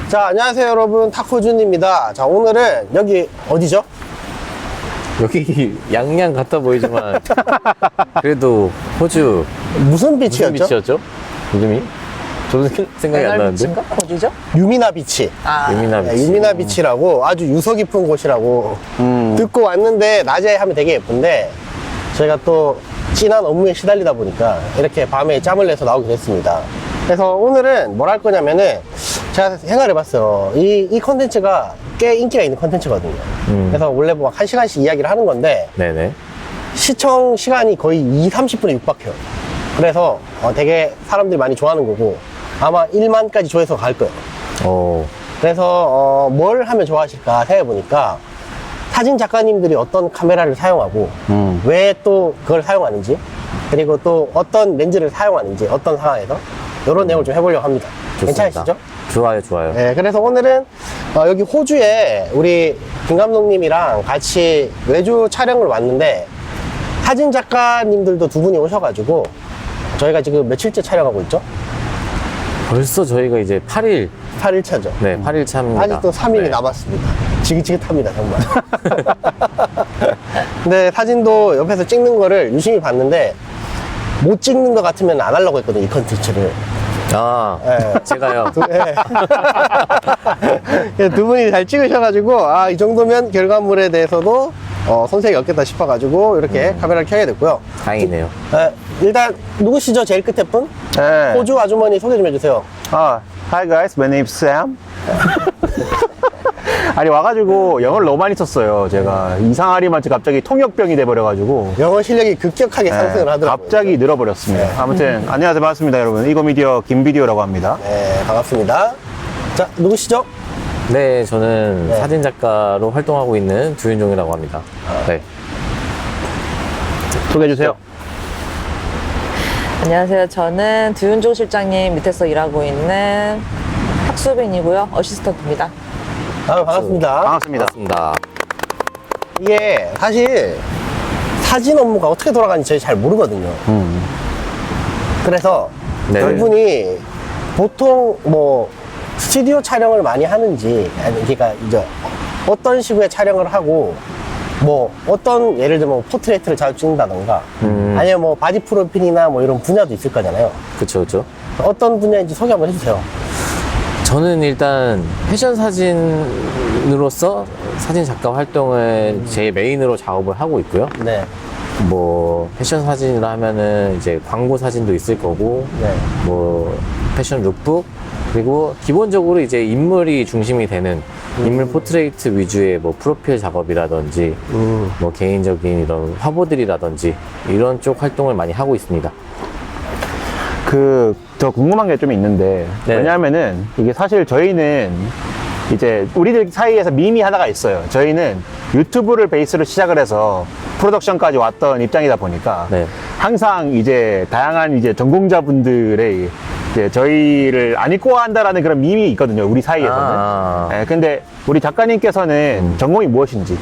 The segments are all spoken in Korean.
자, 안녕하세요 여러분, 타코준입니다. 자, 오늘은 여기 어디죠? 여기 양양 같아 보이지만 그래도 호주 무슨 무슨 비치였죠? 비치였죠? 이름이? 저도 생각이 안 나는데. 비치인가? 어디죠? 유미나 비치. 유미나 네, 비치. 유미나 비치라고 아주 유서 깊은 곳이라고 듣고 왔는데 낮에 하면 되게 예쁜데 저희가 또 진한 업무에 시달리다 보니까 이렇게 밤에 짬을 내서 나오게 됐습니다. 그래서 오늘은 뭘 할 거냐면은 제가 생각해봤어요. 이 컨텐츠가 꽤 인기가 있는 컨텐츠거든요. 그래서 원래 뭐 1시간씩 이야기를 하는 건데 네네. 시청 시간이 거의 30분에 육박해요. 그래서 되게 사람들이 많이 좋아하는 거고 아마 1만까지 조회수가 갈 거예요. 어, 그래서 뭘 하면 좋아하실까 생각해보니까 사진 작가님들이 어떤 카메라를 사용하고 왜 또 그걸 사용하는지 그리고 또 어떤 렌즈를 사용하는지 어떤 상황에서 이런 내용을 좀 해보려고 합니다. 좋습니다. 괜찮으시죠? 좋아요, 좋아요. 네, 그래서 오늘은 여기 호주에 우리 김 감독님이랑 같이 외주 촬영을 왔는데 사진 작가님들도 두 분이 오셔가지고 저희가 지금 며칠째 촬영하고 있죠? 벌써 저희가 이제 8일, 8일차죠. 네, 8일 차입니다. 아직도 3일이 네. 남았습니다. 지긋지긋합니다, 정말. 근데 사진도 옆에서 찍는 거를 유심히 봤는데 못 찍는 것 같으면 안 하려고 했거든요, 이 컨텐츠를. 아, 네. 제가요. 두 분이 잘 찍으셔가지고 이 정도면 결과물에 대해서도 손색이 없겠다 싶어가지고 이렇게 카메라를 켜게 됐고요. 다행이네요. 일단 누구시죠? 제일 끝에 분? 네. 호주 아주머니 소개 좀 해주세요. Hi guys, my name is Sam. 아니 와가지고 영어를 너무 많이 썼어요. 제가 이상하리만치 갑자기 통역병이 돼버려가지고 영어 실력이 급격하게 상승을 하더라고요. 갑자기 늘어버렸습니다. 네. 아무튼 안녕하세요, 반갑습니다, 여러분. 이거미디어 김비디오라고 합니다. 네, 반갑습니다. 자, 누구시죠? 네, 저는 네. 사진 작가로 활동하고 있는 두윤종이라고 합니다. 네. 소개해 주세요. 안녕하세요. 저는 두윤종 실장님 밑에서 일하고 있는 학수빈이고요. 어시스턴트입니다. 반갑습니다. 반갑습니다. 반갑습니다. 이게 사실 사진 업무가 어떻게 돌아가는지 저희 잘 모르거든요. 그래서 네. 이분이 보통 뭐 스튜디오 촬영을 많이 하는지 아니 그러니까 이제 어떤 식의 촬영을 하고 뭐 어떤 예를 들면 포트레이트를 자주 찍는다던가 아니면 뭐 바디 프로필이나 뭐 이런 분야도 있을 거잖아요. 그쵸, 그쵸. 어떤 분야인지 소개 한번 해주세요. 저는 일단 패션 사진으로서 사진 작가 활동을 제 메인으로 작업을 하고 있고요. 네. 뭐 패션 사진이라 하면은 이제 광고 사진도 있을 거고, 네. 뭐 패션 룩북, 그리고 기본적으로 이제 인물이 중심이 되는 인물 포트레이트 위주의 뭐 프로필 작업이라든지 뭐 개인적인 이런 화보들이라든지 이런 쪽 활동을 많이 하고 있습니다. 더 궁금한 게 좀 있는데 네. 왜냐하면은 이게 사실 저희는 이제 우리들 사이에서 밈이 하나가 있어요. 저희는 유튜브를 베이스로 시작을 해서 프로덕션까지 왔던 입장이다 보니까 네. 항상 이제 다양한 이제 전공자분들의 이제 저희를 안 입고 한다라는 그런 밈이 있거든요. 우리 사이에서는. 예, 근데 우리 작가님께서는 전공이 무엇인지.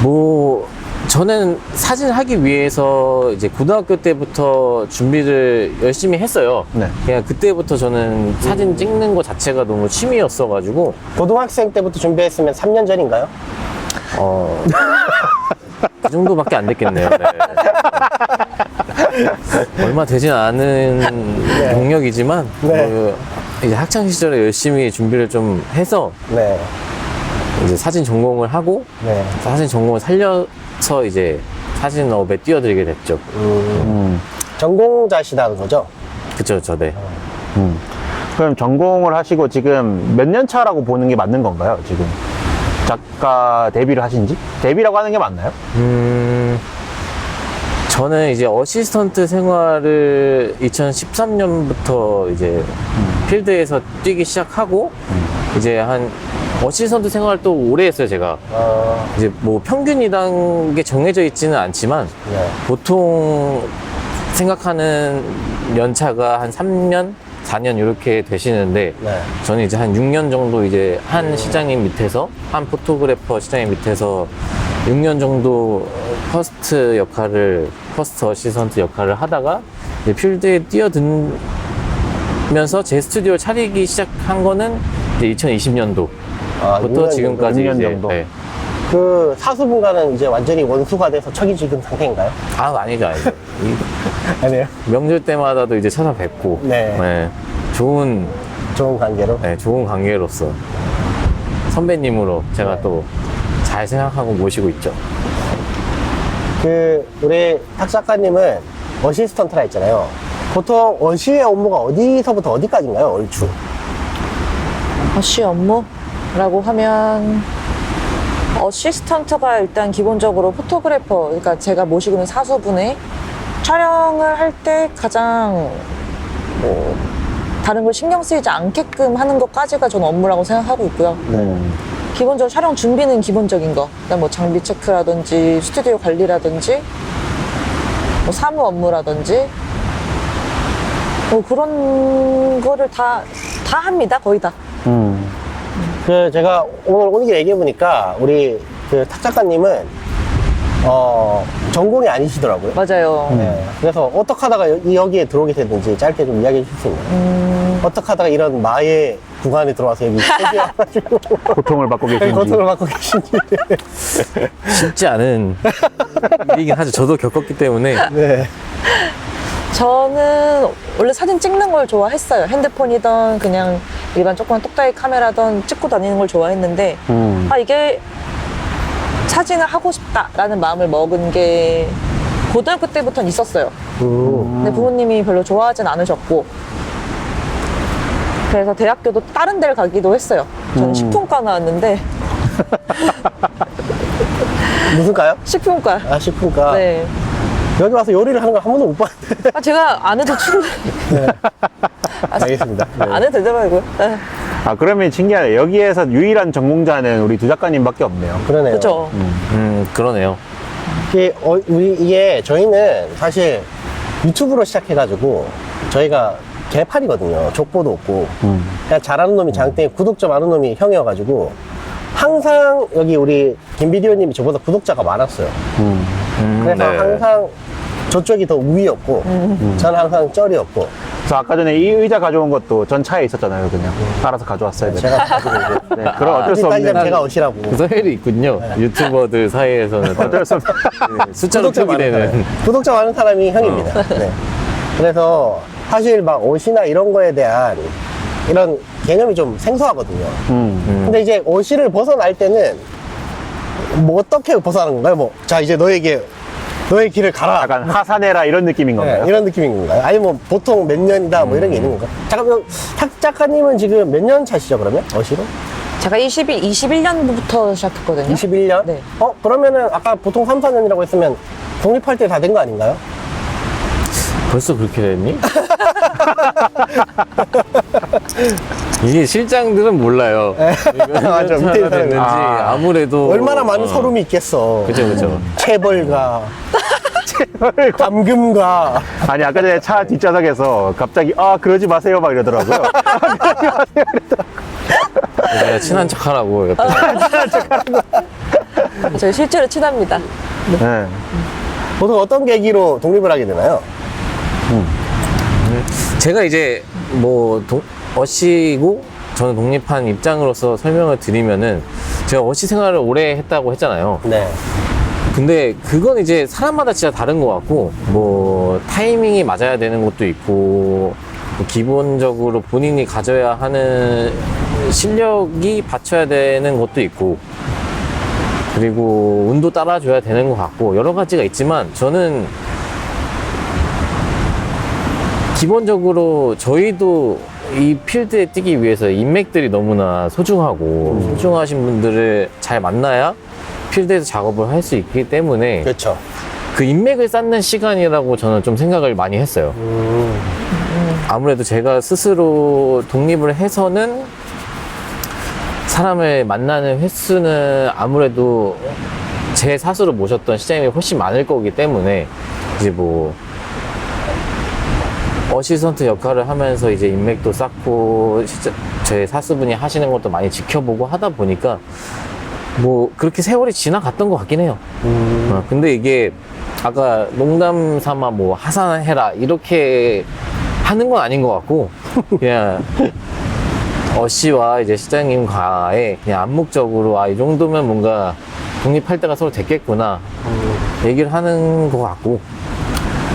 뭐 저는 사진을 하기 위해서 이제 고등학교 때부터 준비를 열심히 했어요. 네. 그냥 그때부터 저는 사진 찍는 거 자체가 너무 취미였어가지고 고등학생 때부터 준비했으면 3년 전인가요? 그 정도밖에 안 됐겠네요. 네. 얼마 되진 않은 경력이지만 네. 뭐 이제 학창 시절에 열심히 준비를 좀 해서 네. 이제 사진 전공을 하고 네. 사진 전공을 살려서 이제 사진업에 뛰어들게 됐죠. 전공자시다는 거죠? 그쵸, 저 네. 그럼 전공을 하시고 지금 몇 년 차라고 보는 게 맞는 건가요? 지금 작가 데뷔를 하신 지? 데뷔라고 하는 게 맞나요? 저는 이제 어시스턴트 생활을 2013년부터 이제 필드에서 뛰기 시작하고 이제 한 어시스턴트 생활을 또 오래 했어요, 제가. 이제 뭐 평균이란 게 정해져 있지는 않지만 네. 보통 생각하는 연차가 한 3년, 4년 이렇게 되시는데 네. 저는 이제 한 6년 정도 이제 한 시장님 밑에서 한 포토그래퍼 시장님 밑에서 6년 정도 퍼스트 어시스턴트 역할을 하다가 이제 필드에 뛰어든 차리면서 제 스튜디오를 차리기 시작한 거는 이제 2020년도부터 아, 6년 지금까지 6년 이제 정도. 네. 그 사수분과는 이제 완전히 원수가 돼서 척이 지은 상태인가요? 아니죠. 아니에요. 명절 때마다도 이제 찾아뵙고 네. 좋은 좋은 관계로. 좋은 관계로서 선배님으로 제가 네. 또 잘 생각하고 모시고 있죠. 그 우리 탁 작가님은 어시스턴트라 했잖아요. 보통 어시의 업무가 어디서부터 어디까지인가요? 얼추. 어시 업무라고 하면 어시스턴트가 일단 기본적으로 포토그래퍼, 그러니까 제가 모시고 있는 사수분의 촬영을 할 때 가장 뭐 다른 걸 신경 쓰이지 않게끔 하는 것까지가 저는 업무라고 생각하고 있고요. 기본적으로 촬영 준비는 기본적인 거, 그다음 뭐 장비 체크라든지 스튜디오 관리라든지 뭐 사무 업무라든지 뭐 그런 거를 다 합니다. 거의 다. 그 제가 오늘 오는 길 얘기해 보니까 우리 그 탁 작가님은 전공이 아니시더라고요. 맞아요. 네. 그래서 어떻게 하다가 여기에 들어오게 됐는지 짧게 좀 이야기해 주실 수 있나요? 어떻게 하다가 이런 마의 구간에 들어와서 여기 소개해가지고 고통을 받고 계신지. 고통을 받고 계신지. 쉽지 않은 일이긴 하죠. 저도 겪었기 때문에 네. 저는 원래 사진 찍는 걸 좋아했어요. 핸드폰이든 그냥 일반 조그만 똑딱이 카메라든 찍고 다니는 걸 좋아했는데 이게 사진을 하고 싶다라는 마음을 먹은 게 고등학교 때부터는 있었어요. 근데 부모님이 별로 좋아하진 않으셨고 그래서 대학교도 다른 데를 가기도 했어요. 저는 식품과 나왔는데 무슨 과요? 식품과. 아, 식품과. 네. 여기 와서 요리를 하는 걸 한 번도 못 봤는데. 제가 안 해도 충분히 알겠습니다. 네. 안 해도 되더라고요. 네. 그러면 신기하네. 여기에서 유일한 전공자는 우리 두 작가님밖에 없네요. 그러네요. 그렇죠. 그러네요. 이게 저희는 사실 유튜브로 시작해가지고 저희가 개판이거든요. 족보도 없고. 그냥 잘하는 놈이 장땡이, 구독자 많은 놈이 형이어가지고 항상 여기 우리 김비디오님이 저보다 구독자가 많았어요. 그래서 네. 항상 저쪽이 더 우위였고 저는 항상 쩔이었고. 그래서 아까 전에 이 의자 가져온 것도 전 차에 있었잖아요. 그냥 알아서 가져왔어요. 제가 가지고 있고. 네, 그럼 어쩔 수 아직까지 없는. 제가 어시라고. 그 서열이 있군요. 유튜버들 사이에서는 어쩔 수 없는. 숫자로 구독자 많은 표기되는. 사람. 구독자 많은 사람이 형입니다. 네. 그래서 사실 막 옷이나 이런 거에 대한 이런 개념이 좀 생소하거든요. 근데 이제 옷이를 벗어날 때는 뭐 어떻게 벗어나는 건가요? 뭐, 자, 이제 너의 길을 가라. 약간 하산해라 이런 느낌인 네, 건가요? 이런 느낌인 건가요? 아니면 보통 몇 년이다 뭐 이런 게 있는 건가요? 잠깐만, 탁 작가님은 지금 몇 년 차시죠, 그러면? 어시로? 제가 21년부터 시작했거든요. 21년? 네. 그러면은 아까 보통 3, 4년이라고 했으면 독립할 때 다 된 거 아닌가요? 벌써 그렇게 됐니? 이게 실장들은 몰라요. 맞아, 밑에 차가 있는 됐는지 사람이. 아무래도 얼마나 많은 서름이 있겠어. 그죠. 체벌과 감금과 아니 아까 전에 차 뒷좌석에서 갑자기 그러지 마세요 막 이러더라고요. 내가 친한 척하라고 옆에. 저희 실제로 친합니다. 네. 보통 어떤 계기로 독립을 하게 되나요? 제가 이제 뭐 어시고 저는 독립한 입장으로서 설명을 드리면은 제가 어시 생활을 오래 했다고 했잖아요. 네. 근데 그건 이제 사람마다 진짜 다른 것 같고 뭐 타이밍이 맞아야 되는 것도 있고 뭐 기본적으로 본인이 가져야 하는 실력이 받쳐야 되는 것도 있고 그리고 운도 따라줘야 되는 것 같고 여러 가지가 있지만 저는 기본적으로 저희도 이 필드에 뛰기 위해서 인맥들이 너무나 소중하고 소중하신 분들을 잘 만나야 필드에서 작업을 할 수 있기 때문에 그렇죠. 그 인맥을 쌓는 시간이라고 저는 좀 생각을 많이 했어요. 아무래도 제가 스스로 독립을 해서는 사람을 만나는 횟수는 아무래도 제 사수로 모셨던 시장님이 훨씬 많을 거기 때문에 이제 뭐 어시스턴트 역할을 하면서 이제 인맥도 쌓고 진짜 제 사수분이 하시는 것도 많이 지켜보고 하다 보니까 뭐 그렇게 세월이 지나갔던 것 같긴 해요. 근데 이게 아까 농담 삼아 뭐 하산해라 이렇게 하는 건 아닌 것 같고, 그냥 어씨와 이제 시장님과의 그냥 암묵적으로 이 정도면 뭔가 독립할 때가 서로 됐겠구나 얘기를 하는 것 같고.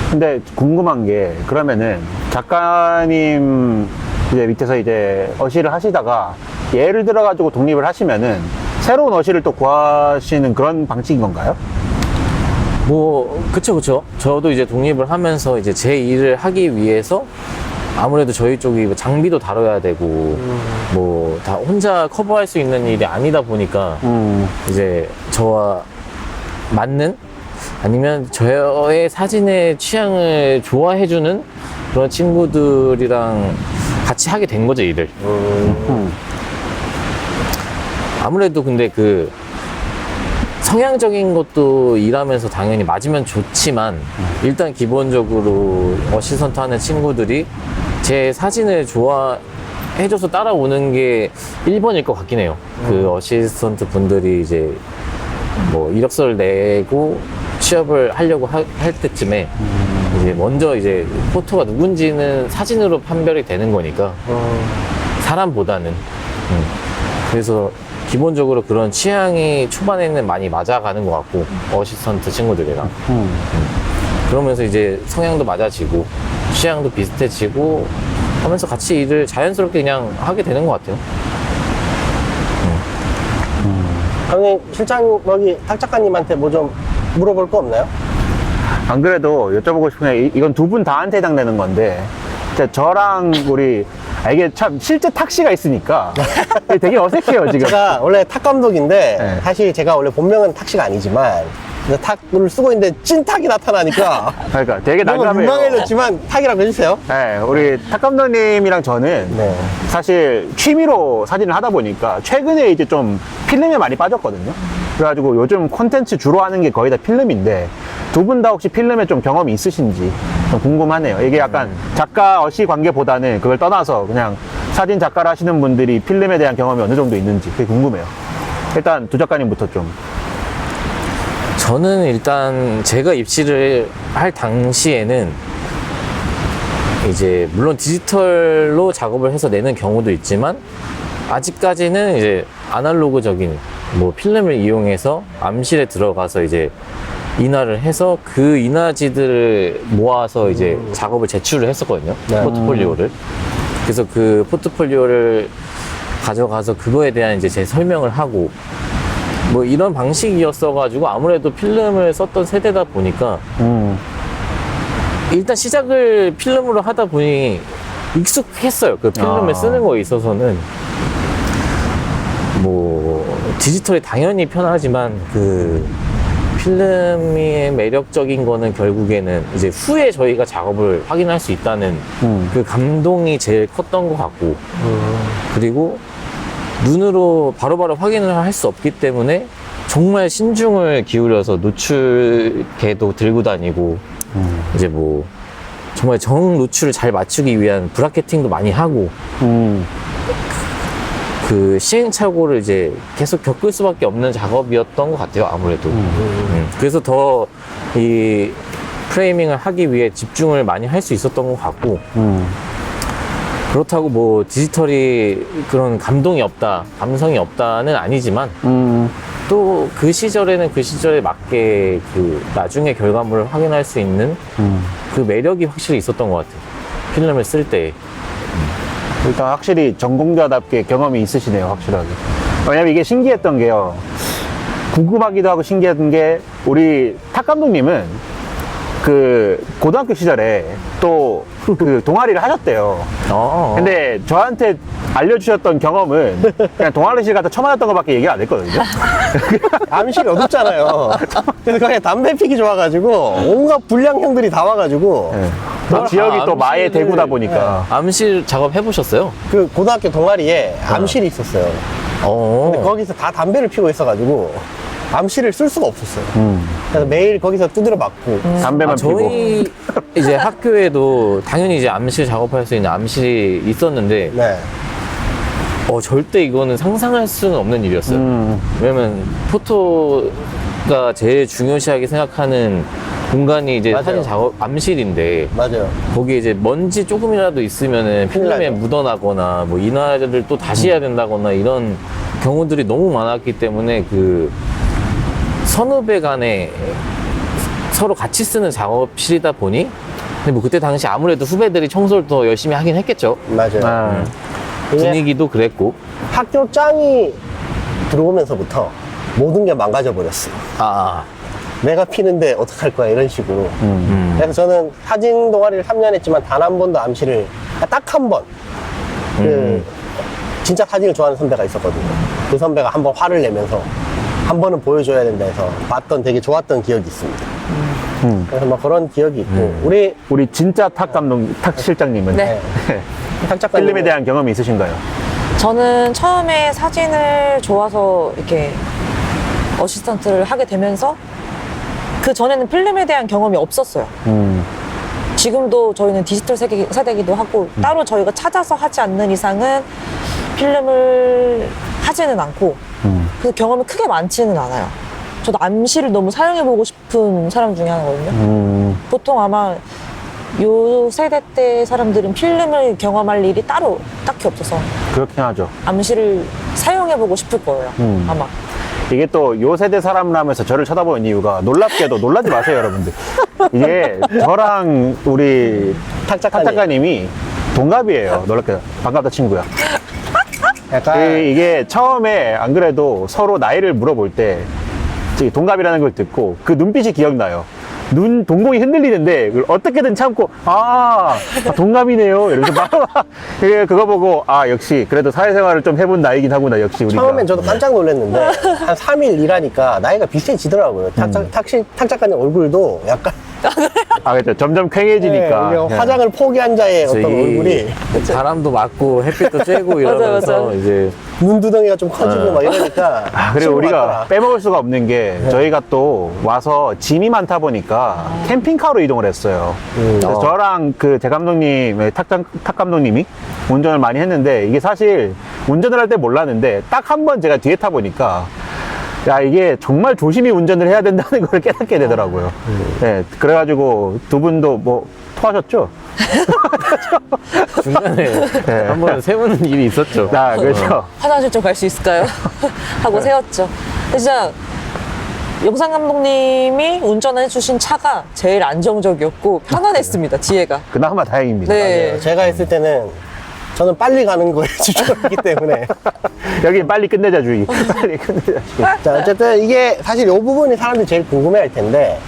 근데 궁금한 게 그러면은 작가님 이제 밑에서 이제 어시를 하시다가 예를 들어 가지고 독립을 하시면은 새로운 어시를 또 구하시는 그런 방식인 건가요? 뭐 그쵸. 저도 이제 독립을 하면서 이제 제 일을 하기 위해서 아무래도 저희 쪽이 뭐 장비도 다뤄야 되고 뭐 다 혼자 커버할 수 있는 일이 아니다 보니까 이제 저와 맞는, 아니면 저의 사진의 취향을 좋아해주는 그런 친구들이랑 같이 하게 된 거죠, 일을. 아무래도 근데 그 성향적인 것도 일하면서 당연히 맞으면 좋지만 일단 기본적으로 어시스턴트 하는 친구들이 제 사진을 좋아해줘서 따라오는 게 1번일 것 같긴 해요. 그 어시스턴트 분들이 이제 뭐 이력서를 내고 취업을 하려고 할 때쯤에 이제 먼저 이제 포토가 누군지는 사진으로 판별이 되는 거니까 사람보다는. 그래서 기본적으로 그런 취향이 초반에는 많이 맞아가는 것 같고, 어시스턴트 친구들이랑. 그러면서 이제 성향도 맞아지고 취향도 비슷해지고 하면서 같이 일을 자연스럽게 그냥 하게 되는 것 같아요. 형님, 실장, 여기 탁 작가님한테 뭐 좀 물어볼 거 없나요? 안 그래도 여쭤보고 싶은 게 이건 두 분 다한테 해당되는 건데 저랑 우리 이게 참 실제 탁시가 있으니까 되게 어색해요 지금. 제가 원래 탁 감독인데 네. 사실 제가 원래 본명은 탁시가 아니지만 탁을 쓰고 있는데 찐탁이 나타나니까 그러니까 되게 너무 난감해요. 민망해졌지만 탁이라고 해주세요. 네, 우리 탁 감독님이랑 저는 네. 사실 취미로 사진을 하다 보니까 최근에 이제 좀 필름에 많이 빠졌거든요. 그래가지고 요즘 콘텐츠 주로 하는 게 거의 다 필름인데 두 분 다 혹시 필름에 좀 경험이 있으신지 좀 궁금하네요. 이게 약간 작가 어시 관계보다는 그걸 떠나서 그냥 사진 작가를 하시는 분들이 필름에 대한 경험이 어느 정도 있는지 그게 궁금해요. 일단 두 작가님부터 좀. 저는 일단 제가 입시를 할 당시에는 이제 물론 디지털로 작업을 해서 내는 경우도 있지만 아직까지는 이제 아날로그적인 뭐 필름을 이용해서 암실에 들어가서 이제 인화를 해서 그 인화지들을 모아서 이제 작업을 제출을 했었거든요. 네. 포트폴리오를. 그래서 그 포트폴리오를 가져가서 그거에 대한 이제 제 설명을 하고 뭐 이런 방식이었어가지고 아무래도 필름을 썼던 세대다 보니까 일단 시작을 필름으로 하다 보니 익숙했어요. 그 필름을 쓰는 거에 있어서는. 뭐 디지털이 당연히 편하지만 그 필름의 매력적인 거는 결국에는 이제 후에 저희가 작업을 확인할 수 있다는 그 감동이 제일 컸던 것 같고, 그리고 눈으로 바로바로 확인을 할 수 없기 때문에 정말 신중을 기울여서 노출계도 들고 다니고 이제 뭐 정말 정 노출을 잘 맞추기 위한 브라켓팅도 많이 하고 그 시행착오를 이제 계속 겪을 수밖에 없는 작업이었던 것 같아요, 아무래도. 그래서 더 이 프레이밍을 하기 위해 집중을 많이 할 수 있었던 것 같고, 그렇다고 뭐 디지털이 그런 감동이 없다, 감성이 없다는 아니지만, 또 그 시절에는 그 시절에 맞게 그 나중에 결과물을 확인할 수 있는 그 매력이 확실히 있었던 것 같아요, 필름을 쓸 때. 일단 확실히 전공자답게 경험이 있으시네요, 확실하게. 왜냐면 이게 신기했던 게요. 궁금하기도 하고 신기했던 게 우리 탁 감독님은 그 고등학교 시절에 또 그 동아리를 하셨대요. 근데 저한테 알려주셨던 경험은 그냥 동아리실 가서 처맞았던 것밖에 얘기가 안 했거든요. 암실이 어둡잖아요. 그래서 그냥 담배 피기 좋아가지고 온갖 불량형들이 다 와가지고 네. 또 지역이 또 마의 암실을- 대구다 보니까. 암실 작업 해보셨어요? 그 고등학교 동아리에 암실이 있었어요. 근데 거기서 다 담배를 피고 있어가지고 암실을 쓸 수가 없었어요. 그래서 매일 거기서 두드려 맞고 담배만 피고. 저희 이제 학교에도 당연히 이제 암실 작업할 수 있는 암실이 있었는데, 네. 절대 이거는 상상할 수는 없는 일이었어요. 왜냐면 포토가 제일 중요시하게 생각하는 공간이 이제 맞아요. 사진 작업 암실인데 맞아요. 거기에 이제 먼지 조금이라도 있으면은 큰일 필름에 나죠. 묻어나거나 뭐 인화를 또 다시 해야 된다거나 이런 경우들이 너무 많았기 때문에 그 선후배 간에 서로 같이 쓰는 작업실이다 보니 근데 뭐 그때 당시 아무래도 후배들이 청소를 더 열심히 하긴 했겠죠. 맞아요. 아, 이게 분위기도 그랬고. 학교 짱이 들어오면서부터 모든 게 망가져 버렸어요. 아, 내가 피는데 어떡할 거야 이런 식으로. 음. 그래서 저는 사진 동아리를 3년 했지만 단 한 번도 암시를 딱 한 번. 진짜 사진을 좋아하는 선배가 있었거든요. 그 선배가 한 번 화를 내면서 한 번은 보여줘야 된다 해서 봤던 되게 좋았던 기억이 있습니다. 그래서 뭐 그런 기억이 있고 우리 진짜 탁 감독, 탁 실장님은 네. 탁 작가님은 필름에 대한 경험이 있으신가요? 저는 처음에 사진을 좋아서 이렇게 어시스턴트를 하게 되면서 그 전에는 필름에 대한 경험이 없었어요. 지금도 저희는 디지털 세대이기도 하고 따로 저희가 찾아서 하지 않는 이상은 필름을 하지는 않고 그 경험이 크게 많지는 않아요. 저도 암시를 너무 사용해보고 싶은 사람 중에 하나거든요. 보통 아마 요 세대 때 사람들은 필름을 경험할 일이 따로 딱히 없어서 그렇긴 하죠. 암시를 사용해보고 싶을 거예요. 아마. 이게 또 요 세대 사람을 하면서 저를 쳐다보는 이유가 놀랍게도 놀라지 마세요, 여러분들. 이게 저랑 우리 탁 작가님이 동갑이에요. 놀랍게도. 반갑다, 친구야. 약간 이게 처음에 안 그래도 서로 나이를 물어볼 때 동갑이라는 걸 듣고 그 눈빛이 기억나요. 동공이 흔들리는데 그걸 어떻게든 참고 동갑이네요. 이러면서 막 그거 보고 역시 그래도 사회생활을 좀 해본 나이긴 하구나. 역시 우리가. 처음엔 저도 깜짝 놀랐는데 한 3일 일하니까 나이가 비슷해지더라고요. 탁 작가님 얼굴도 약간 그렇죠. 점점 쾌해지니까. 네, 이게 화장을 포기한 자의 어떤 얼굴이 바람도 맞고 햇빛도 쬐고 이러면서 맞아. 이제 눈두덩이가 좀 커지고 막 이러니까 그리고 친구 우리가 같더라. 빼먹을 수가 없는 게 저희가 또 와서 짐이 많다 보니까 캠핑카로 이동을 했어요. 그래서 저랑 그 제 감독님, 탁 감독님이 운전을 많이 했는데 이게 사실 운전을 할 때 몰랐는데 딱 한 번 제가 뒤에 타 보니까 이게 정말 조심히 운전을 해야 된다는 걸 깨닫게 되더라고요. 네, 그래가지고 두 분도 뭐 토하셨죠? 중간에 한번 세우는 일이 있었죠. 그렇죠. 화장실 좀 갈 수 있을까요? 하고 세웠죠. 근데 진짜 영상 감독님이 운전해 주신 차가 제일 안정적이었고 편안했습니다. 뒤에가. 그나마 다행입니다. 네. 제가 했을 때는 저는 빨리 가는 거에 집중했기 때문에 여기 빨리 끝내자 주의. 빨리 끝내자 주의. 자 어쨌든 이게 사실 이 부분이 사람들이 제일 궁금해할 텐데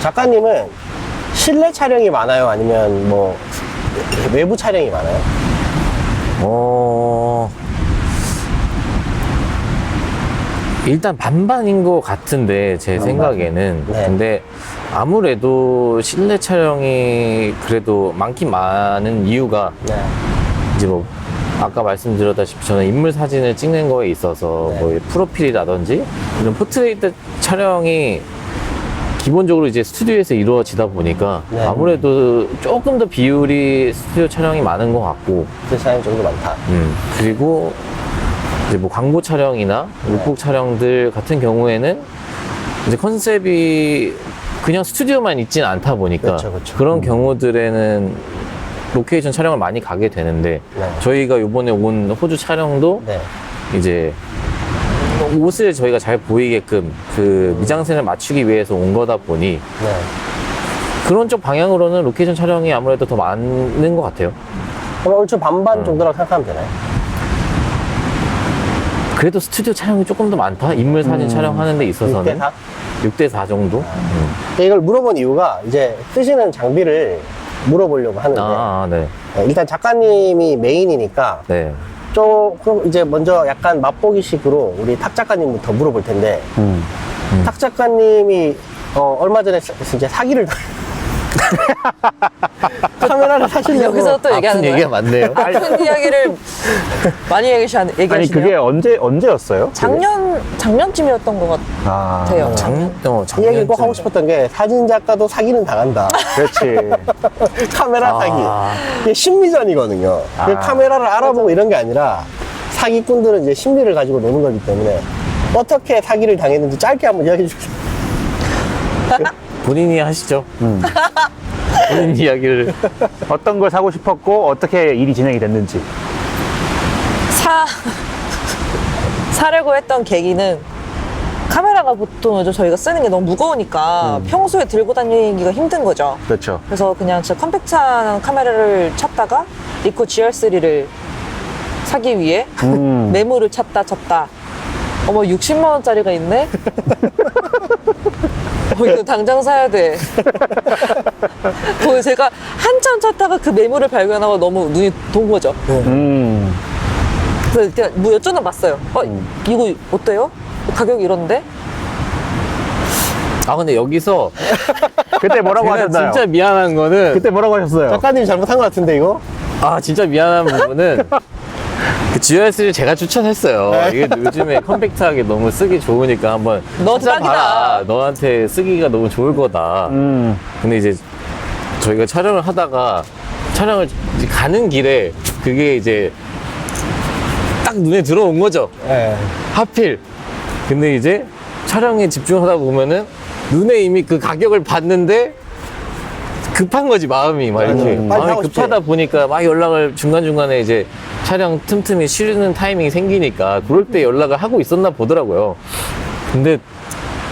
작가님은 실내 촬영이 많아요? 아니면 뭐 외부 촬영이 많아요? 일단 반반인 것 같은데 제 생각에는 네. 근데 아무래도 실내 촬영이 그래도 많긴 많은 이유가 네. 이제 뭐 아까 말씀드렸다시피 저는 인물 사진을 찍는 거에 있어서 네. 뭐 프로필이라든지 이런 포트레이트 촬영이 기본적으로 이제 스튜디오에서 이루어지다 보니까 네. 아무래도 조금 더 비율이 스튜디오 촬영이 많은 것 같고 그 촬영 정도 많다. 그리고 이제 뭐 광고 촬영이나 룩북 촬영들 같은 경우에는 이제 컨셉이 그냥 스튜디오만 있지는 않다 보니까 그렇죠. 런 경우들에는 로케이션 촬영을 많이 가게 되는데 네. 저희가 이번에 온 호주 촬영도 네. 이제 옷을 저희가 잘 보이게끔 그 미장센을 맞추기 위해서 온 거다 보니 네. 그런 쪽 방향으로는 로케이션 촬영이 아무래도 더 많은 것 같아요. 그럼 얼추 반반 정도라고 생각하면 되나요? 그래도 스튜디오 촬영이 조금 더 많다? 인물 사진 촬영하는 데 있어서는 6대4? 6대4 정도? 이걸 물어본 이유가 이제 쓰시는 장비를 물어보려고 하는데 네. 일단 작가님이 메인이니까 네. 조금 이제 먼저 약간 맛보기식으로 우리 탁 작가님부터 물어볼 텐데 탁 작가님이 얼마 전에 이제 사기를 카메라를 사시려고 여기서 또 얘기하는 아픈 거예요? 얘기가 많네요. 아픈 이야기를 많이 아니 얘기하시네요. 그게 언제였어요? 작년쯤이었던 것 같아요. 이 작년 얘기 꼭 하고 싶었던 게 사진 작가도 사기는 당한다. 그렇지. 카메라 사기. 이게 심리전이거든요. 그 카메라를 알아보고 이런 게 아니라 사기꾼들은 이제 심리를 가지고 노는 거기 때문에 어떻게 사기를 당했는지 짧게 한번 이야기해 주세요. 본인이 하시죠. 본인 이야기를. 어떤 걸 사고 싶었고 어떻게 일이 진행이 됐는지. 사려고 했던 계기는 카메라가 보통 요즘 저희가 쓰는 게 너무 무거우니까 평소에 들고 다니기가 힘든 거죠. 그렇죠. 그래서 그냥 진짜 컴팩트한 카메라를 찾다가 리코 GR3를 사기 위해 매물을 찾다. 어머 60만 원짜리가 있네? 이거 당장 사야 돼. 제가 한참 찾다가 그 매물을 발견하고 너무 눈이 돈 거죠. 그래서 일단 뭐 여쭤봤어요. 이거 어때요? 가격이 이런데? 아, 근데 여기서 그때 뭐라고 제가 하셨나요? 진짜 미안한 거는 그때 뭐라고 하셨어요? 작가님 잘못한 것 같은데 이거? 아, 진짜 미안한 부분은 그 GR3를 제가 추천했어요. 이게 요즘에 컴팩트하게 너무 쓰기 좋으니까 한번 너 찾아봐라. 딱이다. 너한테 쓰기가 너무 좋을 거다. 근데 이제 저희가 촬영을 하다가 촬영을 이제 가는 길에 그게 이제 딱 눈에 들어온 거죠. 예. 하필. 근데 이제 촬영에 집중하다 보면은 눈에 이미 그 가격을 봤는데 급한 거지, 마음이. 막 이렇게. 빨리 마음이 하고 싶지. 급하다 보니까 막 연락을 중간중간에 이제 촬영 틈틈이 쉬는 타이밍이 생기니까 그럴 때 연락을 하고 있었나 보더라고요. 근데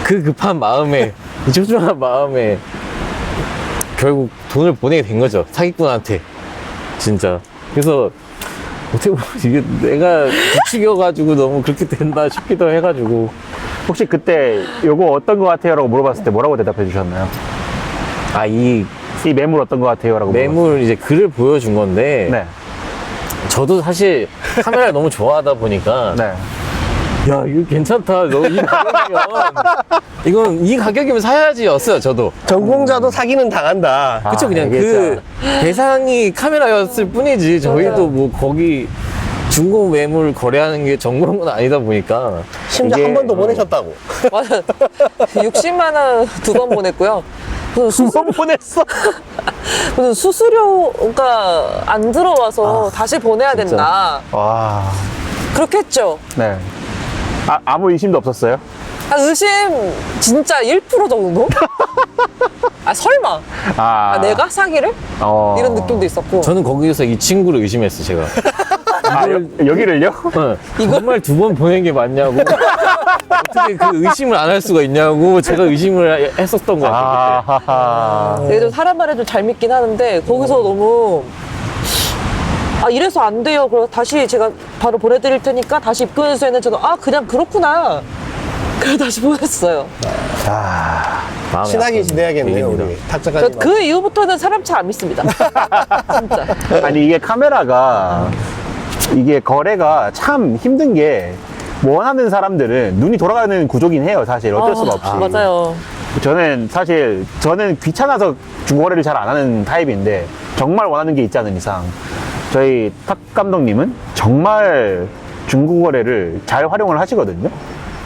그 급한 마음에, 이 초조한 마음에 결국 돈을 보내게 된 거죠. 사기꾼한테. 진짜. 그래서 어떻게 보면 이게 내가 부추겨가지고 너무 그렇게 된다 싶기도 해가지고. 혹시 그때 요거 어떤 거 같아요? 라고 물어봤을 때 뭐라고 대답해 주셨나요? 아, 이 이 매물 어떤 거 같아요? 라고 매물 이제 글을 보여준 건데. 네. 저도 사실 카메라를 너무 좋아하다 보니까. 네. 야, 이거 괜찮다. 너 이 가격이면. 이건 이 가격이면 사야지였어요, 저도. 전공자도 사기는 당한다. 그쵸, 그냥 그 대상이 카메라였을 뿐이지. 저희도 뭐 거기 중고 매물 거래하는 게 전공은 아니다 보니까. 심지어 이게- 한 번도 보내셨다고. 맞아. 60만 원 2번 보냈고요. 두번 보냈어. 무슨 수수료가 안 들어와서 다시 보내야 된다. 와. 그렇게 했죠. 네. 아무 의심도 없었어요? 의심 진짜 1% 정도? 설마? 내가 사기를? 이런 느낌도 있었고. 저는 거기서 이 친구를 의심했어, 제가. 여기를요? 정말 2번 보낸 게 맞냐고. 어떻게 그 의심을 안 할 수가 있냐고 제가 의심을 했었던 것 같아요. 그때. 아하하. 그래도 사람 말에 좀 잘 믿긴 하는데 거기서 너무 이래서 안 돼요. 그래서 다시 제가 바로 보내드릴 테니까 다시 입금해주세요. 저도 그냥 그렇구나. 그래서 다시 보냈어요. 마음이 친하게 아픈 지내야겠네요, 얘기입니다. 우리 탁 작가님. 그 이후부터는 사람 잘 안 믿습니다. 진짜. 아니 이게 카메라가 이게 거래가 참 힘든 게 원하는 사람들은 눈이 돌아가는 구조긴 해요. 사실 어쩔 수가 없이. 맞아요. 저는 귀찮아서 중고거래를 잘 안 하는 타입인데 정말 원하는 게 있지 않은 이상 저희 탁 감독님은 정말 중고거래를 잘 활용을 하시거든요.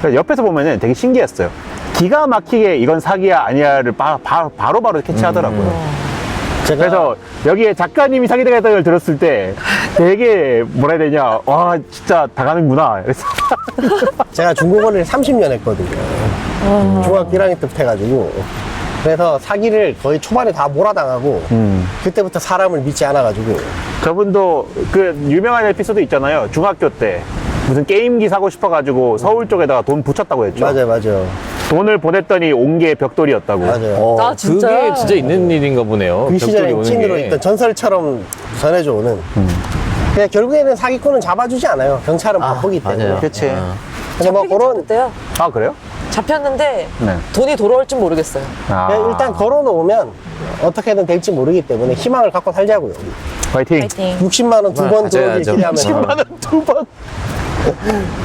그래서 옆에서 보면은 되게 신기했어요. 기가 막히게 이건 사기야 아니야를 바로바로 캐치하더라고요. 그래서 여기에 작가님이 사기당했다는 걸 들었을 때 되게 뭐라 해야 되냐, 와 진짜 당하는구나. 그래서 제가 중고거래를 30년 했거든요. 중학교 1학년 때부터 해가지고. 그래서 사기를 거의 초반에 다 몰아당하고, 그때부터 사람을 믿지 않아가지고. 저분도 그 유명한 에피소드 있잖아요. 중학교 때 무슨 게임기 사고 싶어가지고 서울 쪽에다가 돈 붙였다고 했죠. 맞아요. 돈을 보냈더니 온 게 벽돌이었다고. 맞아요. 진짜? 그게 진짜 있는 일인가 보네요. 그 시절에 벽돌이 오는 찐으로 게. 있던 전설처럼 전해져 오는. 그냥 결국에는 사기꾼은 잡아주지 않아요. 경찰은 바쁘기 때문에. 맞아요. 그치. 근데 뭐 그런, 잡혔는데요. 아 그래요? 잡혔는데 네. 돈이 돌아올지 모르겠어요. 그냥 일단 걸어놓으면 어떻게든 될지 모르기 때문에 희망을 갖고 살자고요. 파이팅. 파이팅. 60만원 두 번 들어오길 가져야죠. 기대하면. 60만 두 번.